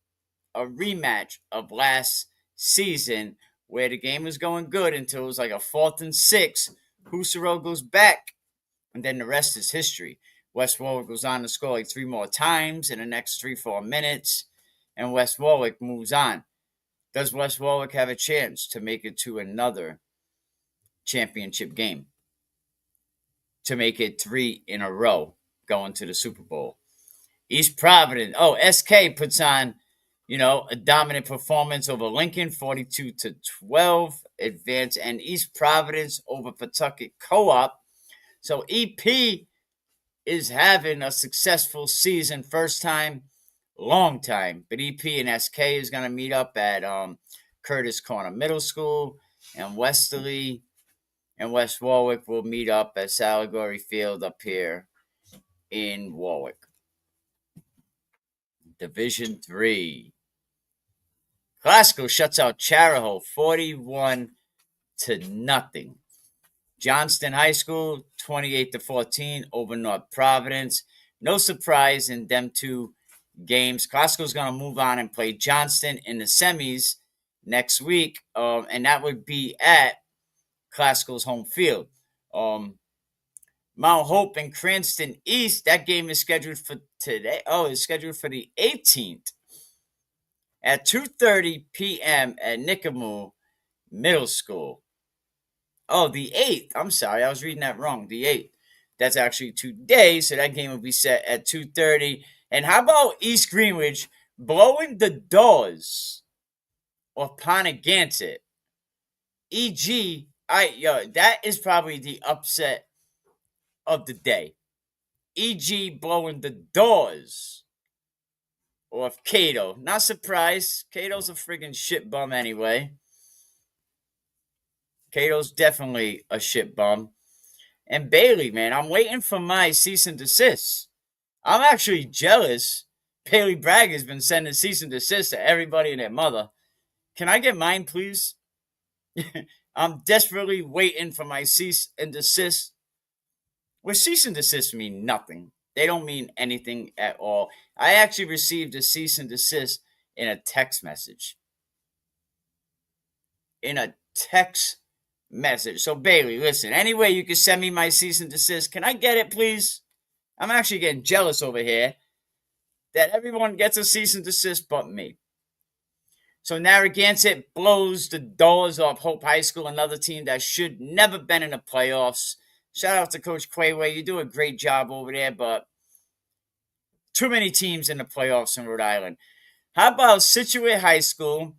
a rematch of last season where the game was going good until it was like a 4th and 6. Husserl goes back, and then the rest is history. West Warwick goes on to score like 3 more times in the next 3-4 minutes, and West Warwick moves on. Does West Warwick have a chance to make it to another championship game? To make it 3 in a row going to the Super Bowl? East Providence. Oh, SK puts on, a dominant performance over Lincoln, 42-12. Advance, and East Providence over Pawtucket Co-op. So EP is having a successful season, first time, long time. But EP and SK is going to meet up at Curtis Corner Middle School, and Westerly and West Warwick will meet up at Salagori Field up here in Warwick. Division III. Glasgow shuts out Charahoe 41-0. Johnston High School 28-14 over North Providence. No surprise in them two games. Glasgow's going to move on and play Johnston in the semis next week, and that would be at Glasgow's home field. Mount Hope and Cranston East. That game is scheduled for today. Oh, it's scheduled for the 18th at 2:30 p.m. at Nickamoo Middle School. Oh, the 8th. I'm sorry, I was reading that wrong. The 8th. That's actually today, so that game will be set at 2:30. And how about East Greenwich blowing the doors of Ponagansett? E.g., that is probably the upset of the day. E.g. blowing the doors of Cato. Not surprised. Cato's a friggin' shit bum anyway. Cato's definitely a shit bum. And Bailey, man, I'm waiting for my cease and desist. I'm actually jealous. Bailey Bragg has been sending cease and desist to everybody and their mother. Can I get mine, please? I'm desperately waiting for my cease and desist. Well, cease and desist mean nothing. They don't mean anything at all. I actually received a cease and desist in a text message. So, Bailey, listen, any way you can send me my cease and desist, can I get it, please? I'm actually getting jealous over here that everyone gets a cease and desist but me. So Narragansett blows the doors off Hope High School, another team that should never been in the playoffs. Shout out to Coach Quayway. You do a great job over there, but too many teams in the playoffs in Rhode Island. How about Situate High School,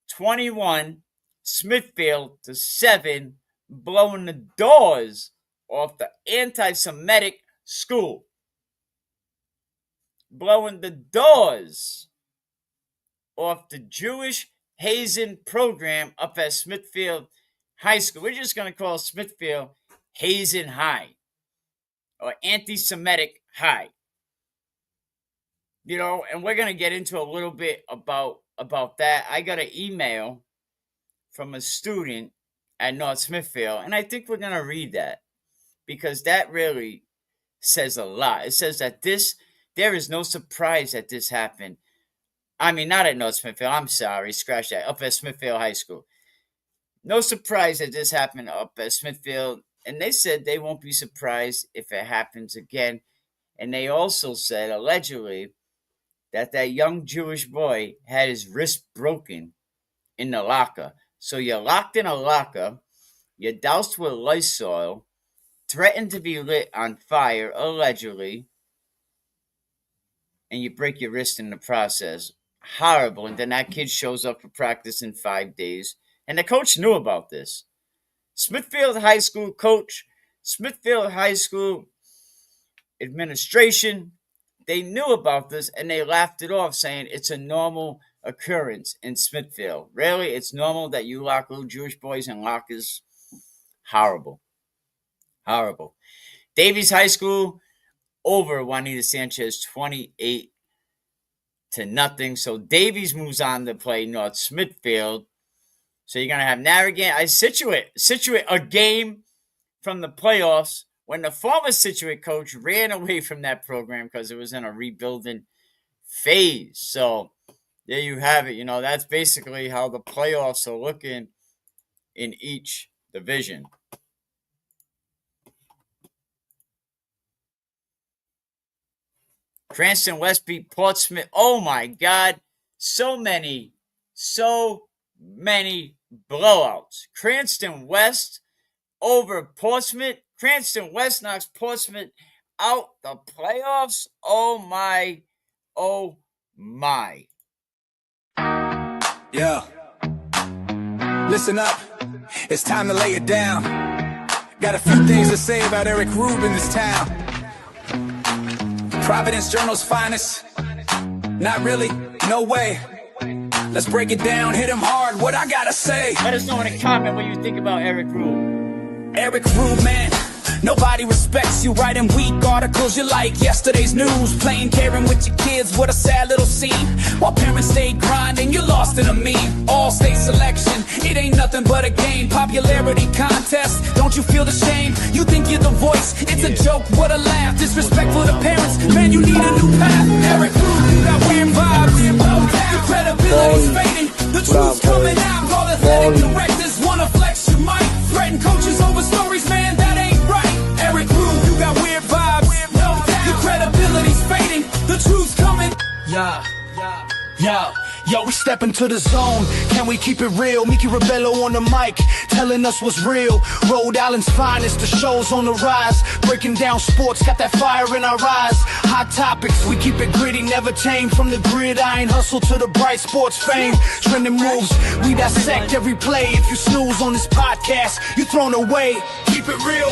21, Smithfield to 7, blowing the doors off the anti-Semitic school. Blowing the doors off the Jewish hazing program up at Smithfield High School. We're just going to call Smithfield Hazing High or Anti-Semitic High. You know, and we're going to get into a little bit about that. I got an email from a student at North Smithfield, and I think we're going to read that because that really says a lot. It says that there is no surprise that this happened. I mean, not at North Smithfield. I'm sorry. Scratch that. Up at Smithfield High School. No surprise that this happened up at Smithfield. And they said they won't be surprised if it happens again. And they also said, allegedly, that young Jewish boy had his wrist broken in the locker. So you're locked in a locker. You're doused with Lysol. Threatened to be lit on fire, allegedly. And you break your wrist in the process. Horrible. And then that kid shows up for practice in 5 days. And the coach knew about this. Smithfield High School coach, Smithfield High School administration, they knew about this and they laughed it off, saying it's a normal occurrence in Smithfield. Really? It's normal that you lock little Jewish boys in lockers? Horrible. Horrible. Davies High School over Juanita Sanchez 28-0. So Davies moves on to play North Smithfield. So you're going to have Narragansett, Situate, a game from the playoffs when the former Situate coach ran away from that program because it was in a rebuilding phase. So there you have it. You know, that's basically how the playoffs are looking in each division. Cranston West beat Portsmouth. Oh, my God. So many blowouts. Cranston West over Portsmouth. Cranston West knocks Portsmouth out the playoffs. Oh, my. Oh, my. Yeah. Listen up. It's time to lay it down. Got a few things to say about Eric Rube in this town. Providence Journal's finest. Not really, no way. Let's break it down, hit him hard, what I gotta say. Let us know in the comment what you think about Eric Rube. Eric Rube, man, nobody respects you. Writing weak articles you like yesterday's news. Playing caring with your kids, what a sad little scene. While parents stay grinding, you're lost in a meme. All-state selection, it ain't nothing but a game. Popularity contest, don't you feel the shame? You think you're the voice, it's a joke, what a laugh. Disrespectful to parents, man, you need a new path. Eric Rube, you got weird vibes. Your credibility's fading, the truth's coming out. All athletic directors wanna flex your mic. Threaten coaches over stories, man, that ain't right. Eric Rube, you got Yo, we step into the zone. Can we keep it real? Mickey Rebello on the mic, telling us what's real. Rhode Island's finest, the show's on the rise. Breaking down sports, got that fire in our eyes. Hot topics, we keep it gritty, never tame. From the gridiron hustle to the bright sports fame. Trending moves, we dissect every play. If you snooze on this podcast, you thrown away. Keep it real.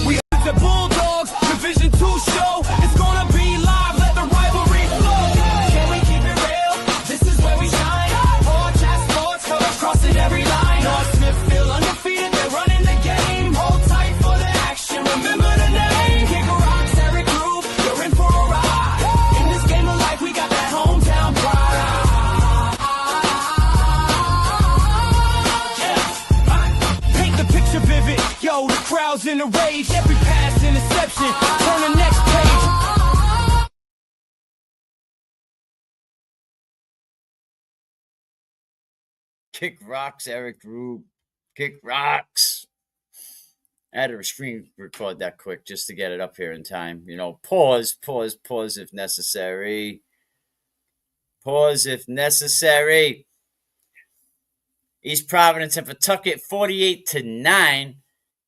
We The Bulldogs, Division 2 show. It's gonna be live, let the rivalry flow. Can we keep it real? This is where we shine. Broadcast sports, cover crossing every line. North Smithfield undefeated, they're running the game. Hold tight for the action, remember the name. Kick rocks, Eric Rube, you're in for a ride. In this game of life, we got that hometown pride. Paint the picture vivid, yo, the crowd's in a rage. Every pass interception, turn the next page. Kick rocks, Eric Rube. Kick rocks. I had to screen record that quick just to get it up here in time. You know, pause if necessary. Pause if necessary. East Providence and Pawtucket 48-9.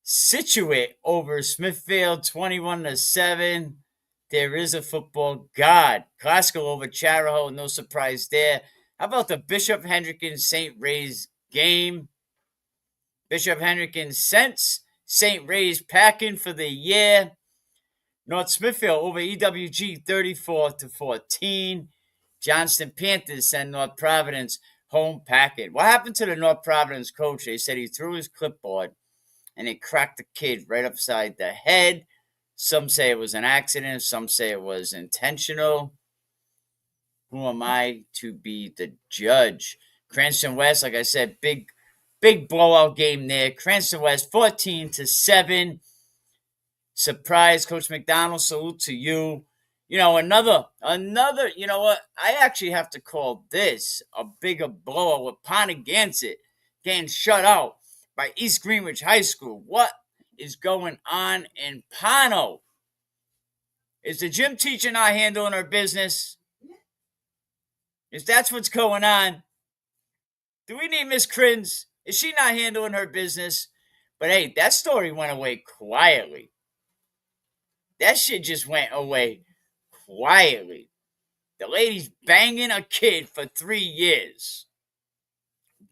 Situate over Smithfield 21-7. There is a football god. Glasgow over Charahoe, no surprise there. How about the Bishop Hendricken St. Ray's game? Bishop Hendricken sends St. Ray's packing for the year. North Smithfield over EWG 34-14. Johnston Panthers send North Providence home packing. What happened to the North Providence coach? They said he threw his clipboard and it cracked the kid right upside the head. Some say it was an accident. Some say it was intentional. Who am I to be the judge? Cranston West, like I said, big blowout game there. Cranston West 14-7. Surprise, Coach McDonald, salute to you. You know, another, you know what? I actually have to call this a bigger blowout with Pontigansett getting shut out by East Greenwich High School. What is going on in Pono? Is the gym teacher not handling her business? If that's what's going on, do we need Miss Crins? Is she not handling her business? But hey, that story went away quietly. That shit just went away quietly. The lady's banging a kid for 3 years.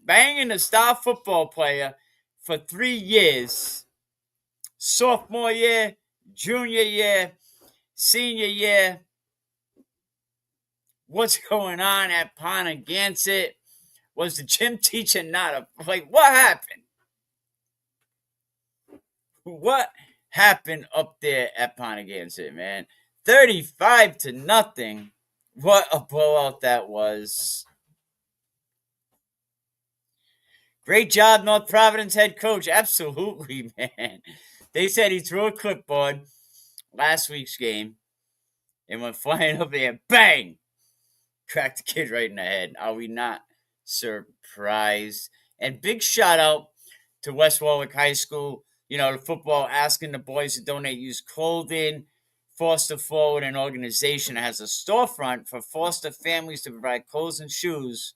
Banging a star football player for 3 years. Sophomore year, junior year, senior year. What's going on at Pontigansett? Was the gym teacher not what happened? What happened up there at Pontigansett, man? 35-0. What a blowout that was. Great job, North Providence head coach. Absolutely, man. They said he threw a clipboard last week's game and went flying up there. Bang! Cracked the kid right in the head. Are we not surprised? And big shout out to West Warwick High School. You know, the football asking the boys to donate used clothing. Foster Forward, an organization that has a storefront for foster families to provide clothes and shoes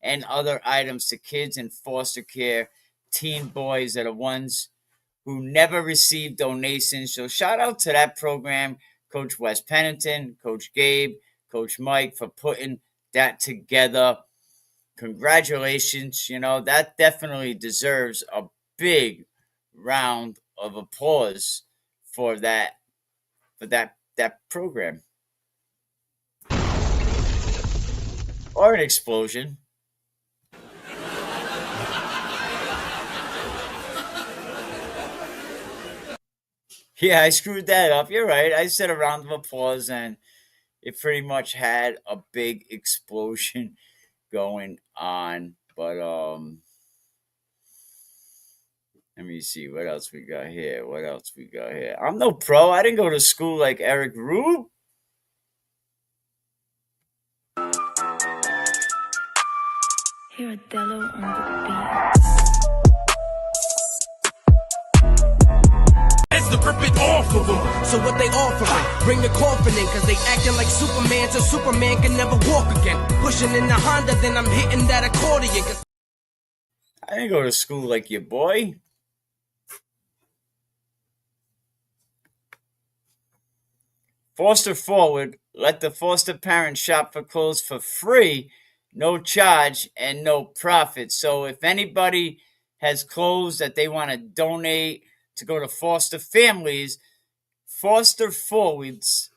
and other items to kids in foster care, teen boys that are ones who never received donations. So shout out to that program, Coach Wes Pennington, Coach Gabe, Coach Mike, for putting that together. Congratulations. You know, that definitely deserves a big round of applause for that program. Or an explosion. Yeah, I screwed that up. You're right. I said a round of applause, and it pretty much had a big explosion going on. But let me see what else we got here. I'm no pro. I didn't go to school like Eric Rube. Here Adello on the beat. It's the rip it off of them. So what they offering? Bring the coffin in, cause they acting like Superman, so Superman can never walk again. Pushing in the Honda, then I'm hitting that accordion. I didn't go to school like your boy. Foster forward, let the foster parent shop for clothes for free, no charge, and no profit. So if anybody has clothes that they want to donate to go to foster families, foster forwards,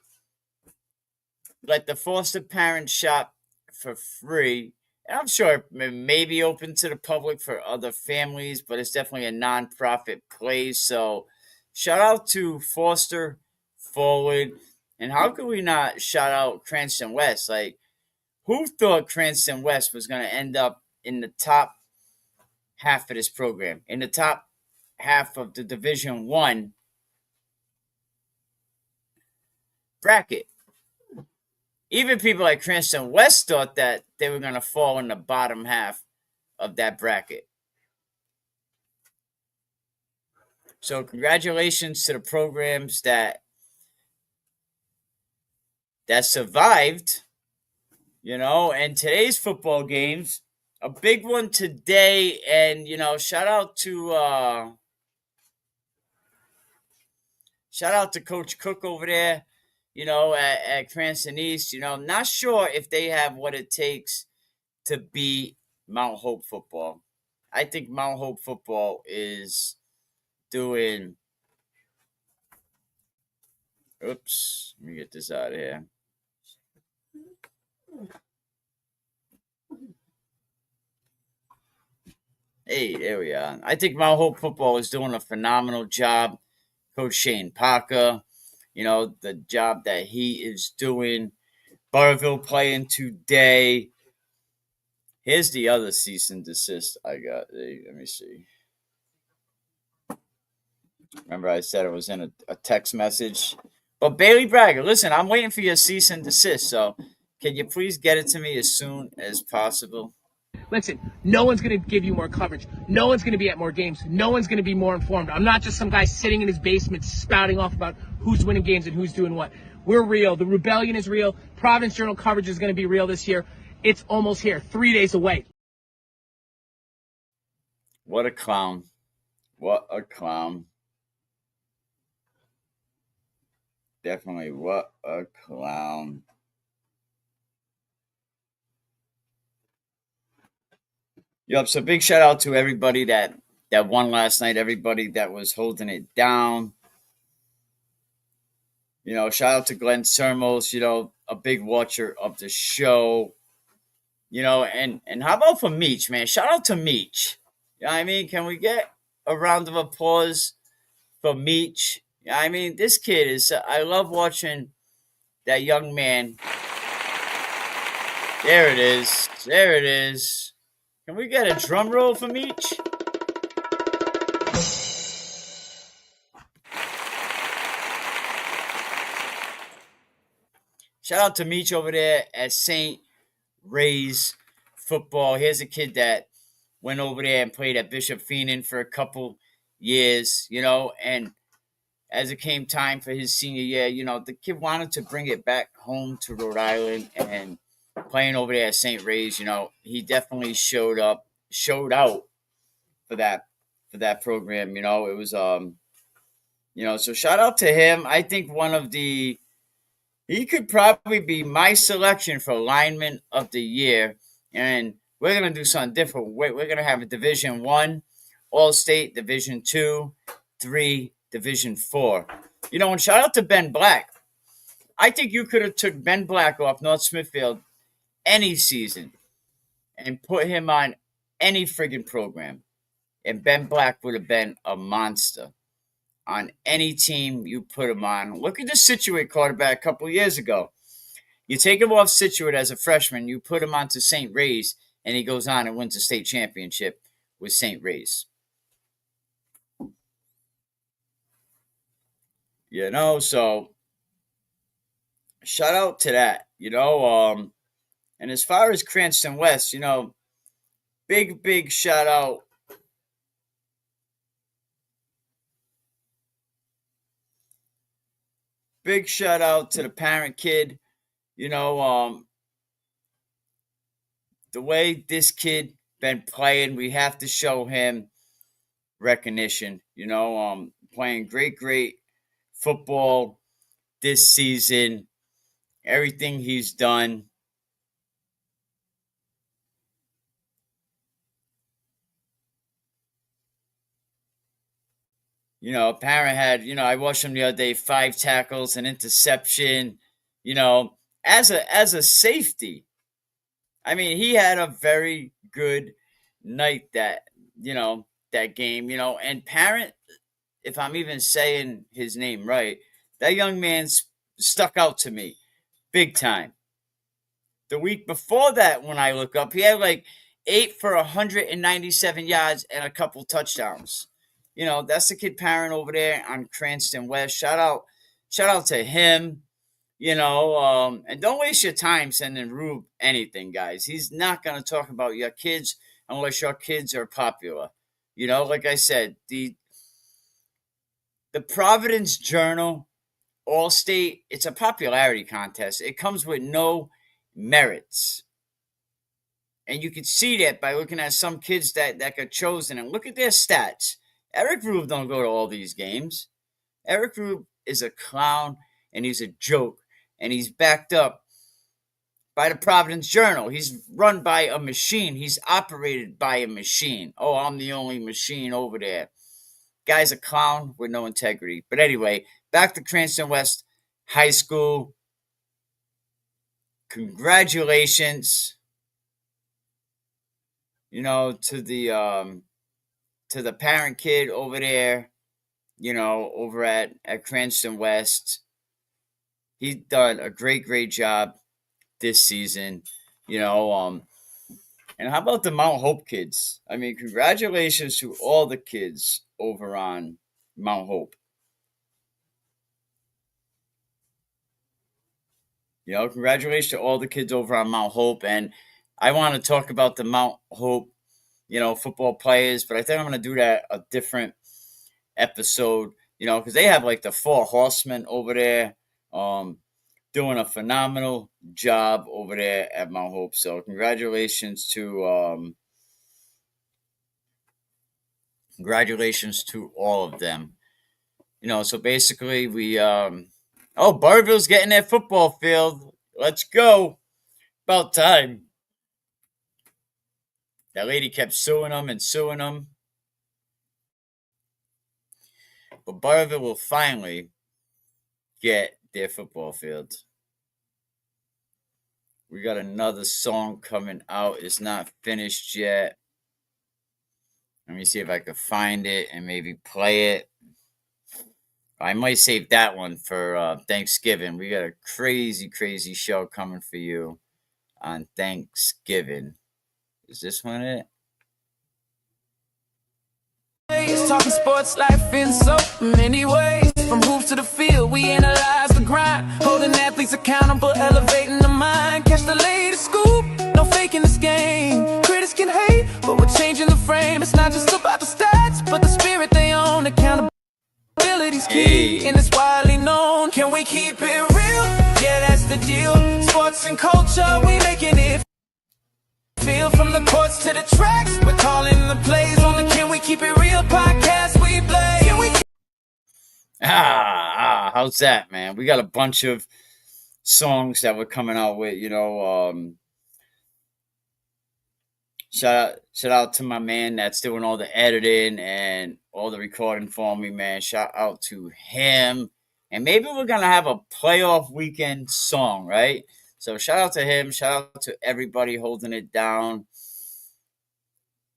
let the foster parent shop for free. And I'm sure it may be open to the public for other families, but it's definitely a non-profit place. So shout out to Foster Forward. And how could we not shout out Cranston West? Like, who thought Cranston West was going to end up in the top half of this program, in the top half of the Division One bracket? Even people like Cranston West thought that they were going to fall in the bottom half of that bracket. So congratulations to the programs that survived, and today's football games, a big one today. And, shout out to Coach Cook over there, at Cranston East. Not sure if they have what it takes to beat Mount Hope football. I think Mount Hope football is doing. Oops, let me get this out of here. Hey, there we are. I think Mount Hope football is doing a phenomenal job. Coach Shane Parker, the job that he is doing. Butterville playing today. Here's the other cease and desist I got. Let me see. Remember I said it was in a text message? But Bailey Bragger, listen, I'm waiting for your cease and desist. So can you please get it to me as soon as possible? Listen, no one's going to give you more coverage. No one's going to be at more games. No one's going to be more informed. I'm not just some guy sitting in his basement spouting off about who's winning games and who's doing what. We're real. The rebellion is real. Providence Journal coverage is going to be real this year. It's almost here. 3 days away. What a clown. What a clown. Definitely, what a clown. Yep, so big shout out to everybody that won last night, everybody that was holding it down. Shout out to Glenn Sermos, a big watcher of the show. And how about for Meech, man? Shout out to Meech. You know what I mean? Can we get a round of applause for Meech? I mean, this kid is, I love watching that young man. There it is. There it is. Can we get a drum roll for Meech? Shout out to Meech over there at St. Ray's football. Here's a kid that went over there and played at Bishop Feenan for a couple years, and as it came time for his senior year, the kid wanted to bring it back home to Rhode Island, and playing over there at St. Ray's, he definitely showed out for that program. It was so shout out to him. I think he could probably be my selection for lineman of the year, and we're gonna do something different. We're gonna have a Division 1 All-State, Division 2, 3, Division 4. And shout out to Ben Black. I think you could have took Ben Black off North Smithfield any season and put him on any friggin' program, and Ben Black would have been a monster on any team you put him on. Look at the Situate quarterback a couple years ago. You take him off Situate as a freshman, you put him onto St. Ray's, and he goes on and wins a state championship with St. Ray's. So shout out to that, and as far as Cranston West, big shout out big shout out to the parent kid. You know, the way this kid been playing, we have to show him recognition. You know, playing great football this season. Everything he's done. You know, Parent had, I watched him the other day, 5 tackles, an interception, you know, as a safety. I mean, he had a very good night that game, and Parent, if I'm even saying his name right, that young man stuck out to me big time. The week before that, when I look up, he had like 8 for 197 yards and a couple touchdowns. That's the kid Parent over there on Cranston West. Shout out to him. And don't waste your time sending Rube anything, guys. He's not going to talk about your kids unless your kids are popular. Like I said, the Providence Journal All-State, it's a popularity contest. It comes with no merits. And you can see that by looking at some kids that got chosen and look at their stats. Eric Rube don't go to all these games. Eric Rube is a clown and he's a joke. And he's backed up by the Providence Journal. He's run by a machine. He's operated by a machine. Oh, I'm the only machine over there. Guy's a clown with no integrity. But anyway, back to Cranston West High School. Congratulations, to the parent kid over there, over at Cranston West. He's done a great job this season, and how about the Mount Hope kids? I mean, congratulations to all the kids over on Mount Hope. Congratulations to all the kids over on Mount Hope. And I want to talk about the Mount Hope, football players, but I think I'm going to do that a different episode, because they have like the 4 horsemen over there, doing a phenomenal job over there at Mount Hope. So congratulations to all of them. So basically we Barville's getting that football field. Let's go. About time. That lady kept suing them. But Barville will finally get their football field. We got another song coming out. It's not finished yet. Let me see if I can find it and maybe play it. I might save that one for Thanksgiving. We got a crazy show coming for you on Thanksgiving. Is this one it? Talking sports life in so many ways. From hoops to the field, we analyze the grind. Holding athletes accountable, elevating the mind. Catch the latest scoop, no faking this game. Critics can hate, but we're changing the frame. It's not just about the stats, but the spirit they own. Accountability's key, and it's widely known. Can we keep it real? Yeah, that's the deal. Sports and culture, we making it feel. From the courts to the tracks, we're calling the plays on the Can We Keep It Real podcast we play. How's that, man? We got a bunch of songs that we're coming out with, shout out to my man that's doing all the editing and all the recording for me, man. Shout out to him. And maybe we're gonna have a playoff weekend song, right? So shout out to him. Shout out to everybody holding it down.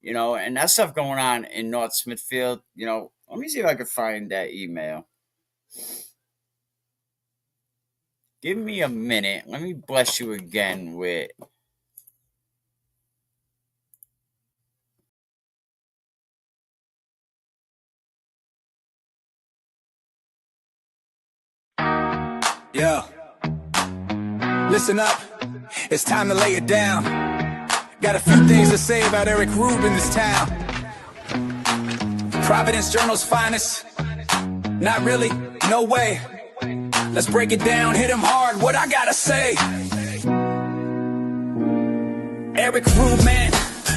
And that stuff going on in North Smithfield. Let me see if I can find that email. Give me a minute. Let me bless you again with... Yeah. Listen up. It's time to lay it down. Got a few things to say about Eric Rube in this town. Providence Journal's finest. Not really, no way. Let's break it down, hit him hard, what I gotta say. Eric Rubin,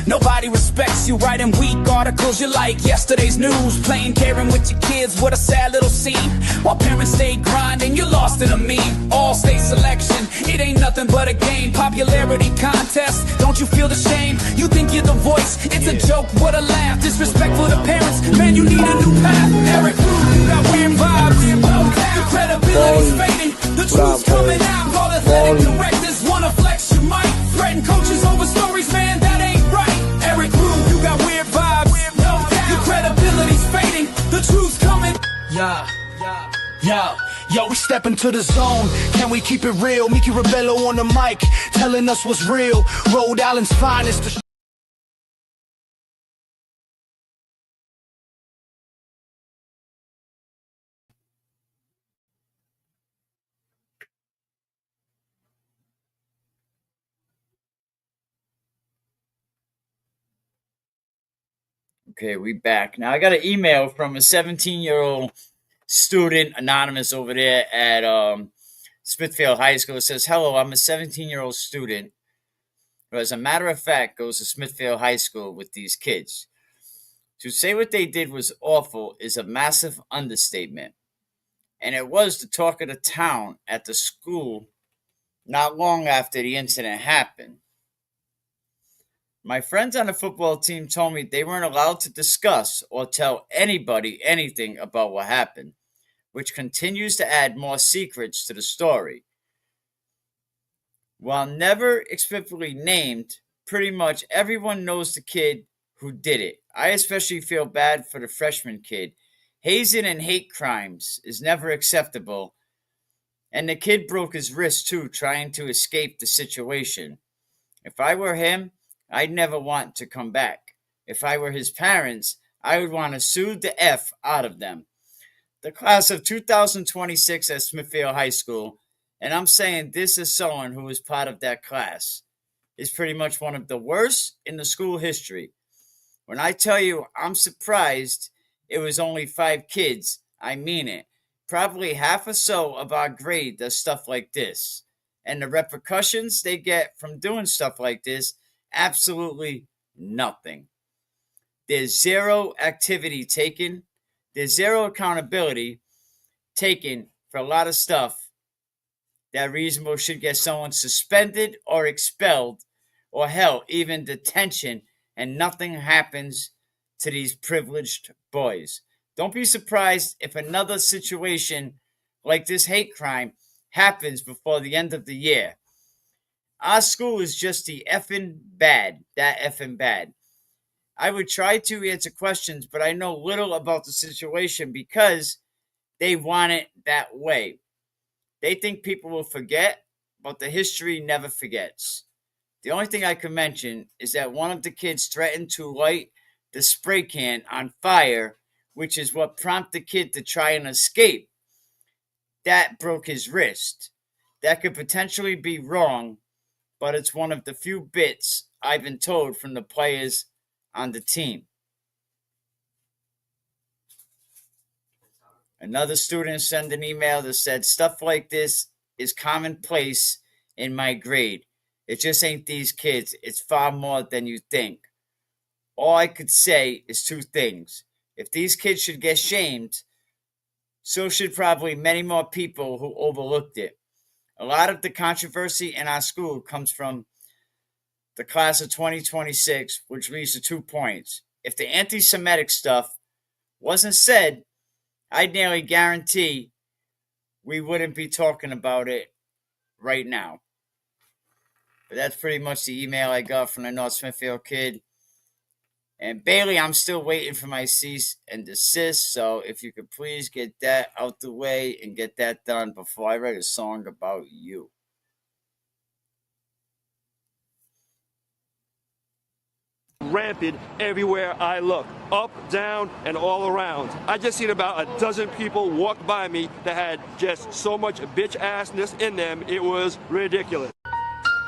nobody respects you. Writing weak articles, you're like yesterday's news. Playing caring with your kids, what a sad little scene. While parents stay grinding, you're lost in a meme. All-state selection, it ain't nothing but a game. Popularity contest, don't you feel the shame? You think you're the voice, it's a joke, what a laugh. Disrespectful to parents, man, you need a new path. Eric Rubin, you got weird vibes. Your credibility's fading, the truth's coming out. All athletic directors wanna flex your mic. Threaten coaches over stories, man, that ain't right. Eric Rubin, you got weird vibes. Your credibility's fading, the truth's coming. Yo, we step into the zone. Can we keep it real? Mickey Rebello on the mic, telling us what's real. Rhode Island's finest. Okay, we back. Now I got an email from a 17-year-old student, anonymous over there at Smithfield High School. It says, hello, I'm a 17-year-old student who, as a matter of fact, goes to Smithfield High School with these kids. To say what they did was awful is a massive understatement. And it was the talk of the town at the school not long after the incident happened. My friends on the football team told me they weren't allowed to discuss or tell anybody anything about what happened, which continues to add more secrets to the story. While never explicitly named, pretty much everyone knows the kid who did it. I especially feel bad for the freshman kid. Hazing and hate crimes is never acceptable, and the kid broke his wrist too trying to escape the situation. If I were him, I'd never want to come back. If I were his parents, I would want to sue the F out of them. The class of 2026 at Smithfield High School, and I'm saying this as someone who was part of that class, is pretty much one of the worst in the school history. When I tell you I'm surprised it was only 5 kids, I mean it. Probably half or so of our grade does stuff like this. And the repercussions they get from doing stuff like this, absolutely nothing. There's zero activity taken. There's zero accountability taken for a lot of stuff that reasonable should get someone suspended or expelled or hell, even detention, and nothing happens to these privileged boys. Don't be surprised if another situation like this hate crime happens before the end of the year. Our school is just the effing bad, that effing bad. I would try to answer questions, but I know little about the situation because they want it that way. They think people will forget, but the history never forgets. The only thing I can mention is that one of the kids threatened to light the spray can on fire, which is what prompted the kid to try and escape. That broke his wrist. That could potentially be wrong, but it's one of the few bits I've been told from the players on the team. Another student sent an email that said, stuff like this is commonplace in my grade. It just ain't these kids. It's far more than you think. All I could say is 2 things. If these kids should get shamed, so should probably many more people who overlooked it. A lot of the controversy in our school comes from the class of 2026, which leads to 2 points. If the anti-Semitic stuff wasn't said, I'd nearly guarantee we wouldn't be talking about it right now. But that's pretty much the email I got from the North Smithfield kid. And Bailey, I'm still waiting for my cease and desist. So if you could please get that out the way and get that done before I write a song about you. Rampant everywhere I look, up, down, and all around. I just seen about a dozen people walk by me that had just so much bitch assness in them, it was ridiculous.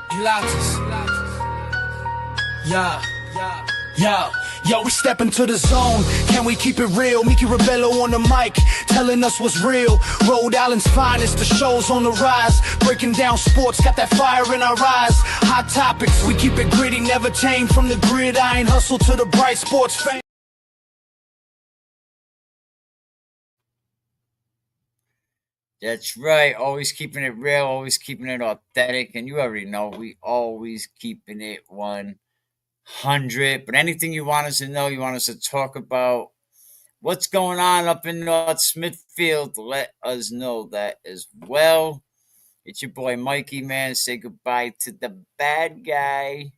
Pilates. Yeah. Yo, we step into the zone. Can we keep it real? Mickey Rebello on the mic, telling us what's real. Rhode Island's finest, the show's on the rise. Breaking down sports, got that fire in our eyes. Hot topics, we keep it gritty, never change. From the gridiron hustle to the bright sports fame. That's right. Always keeping it real, always keeping it authentic. And you already know we always keeping it 100. But anything you want us to know, you want us to talk about what's going on up in North Smithfield, let us know that as well. It's your boy Mikey, man. Say goodbye to the bad guy.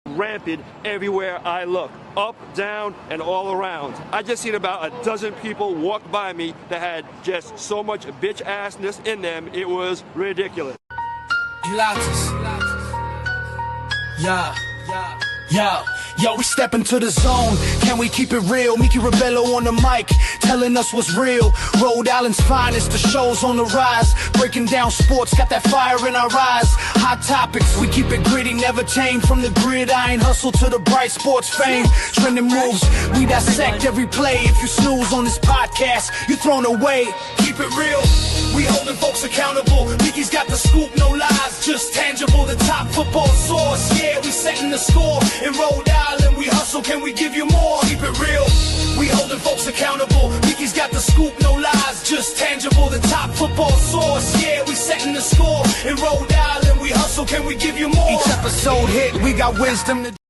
Rampant everywhere I look, up, down, and all around. I just seen about a dozen people walk by me that had just so much bitch assness in them, it was ridiculous. Yo, we step into the zone. Can we keep it real? Mickey Rebello on the mic, telling us what's real. Rhode Island's finest, the show's on the rise. Breaking down sports, got that fire in our eyes. Hot topics, we keep it gritty, never change. From the gridiron hustle to the bright sports fame. Trending moves, we dissect every play. If you snooze on this podcast, you're thrown away. Keep it real, we holding folks accountable. Mickey's got the scoop, no lies, just tangible. The top football source, yeah, we setting the score. In Rhode Island, we hustle, can we give you more? Keep it real, we holding folks accountable. Mickey's got the scoop, no lies, just tangible. The top football source, yeah, we setting the score. In Rhode Island, we hustle, can we give you more? Each episode hit, we got wisdom to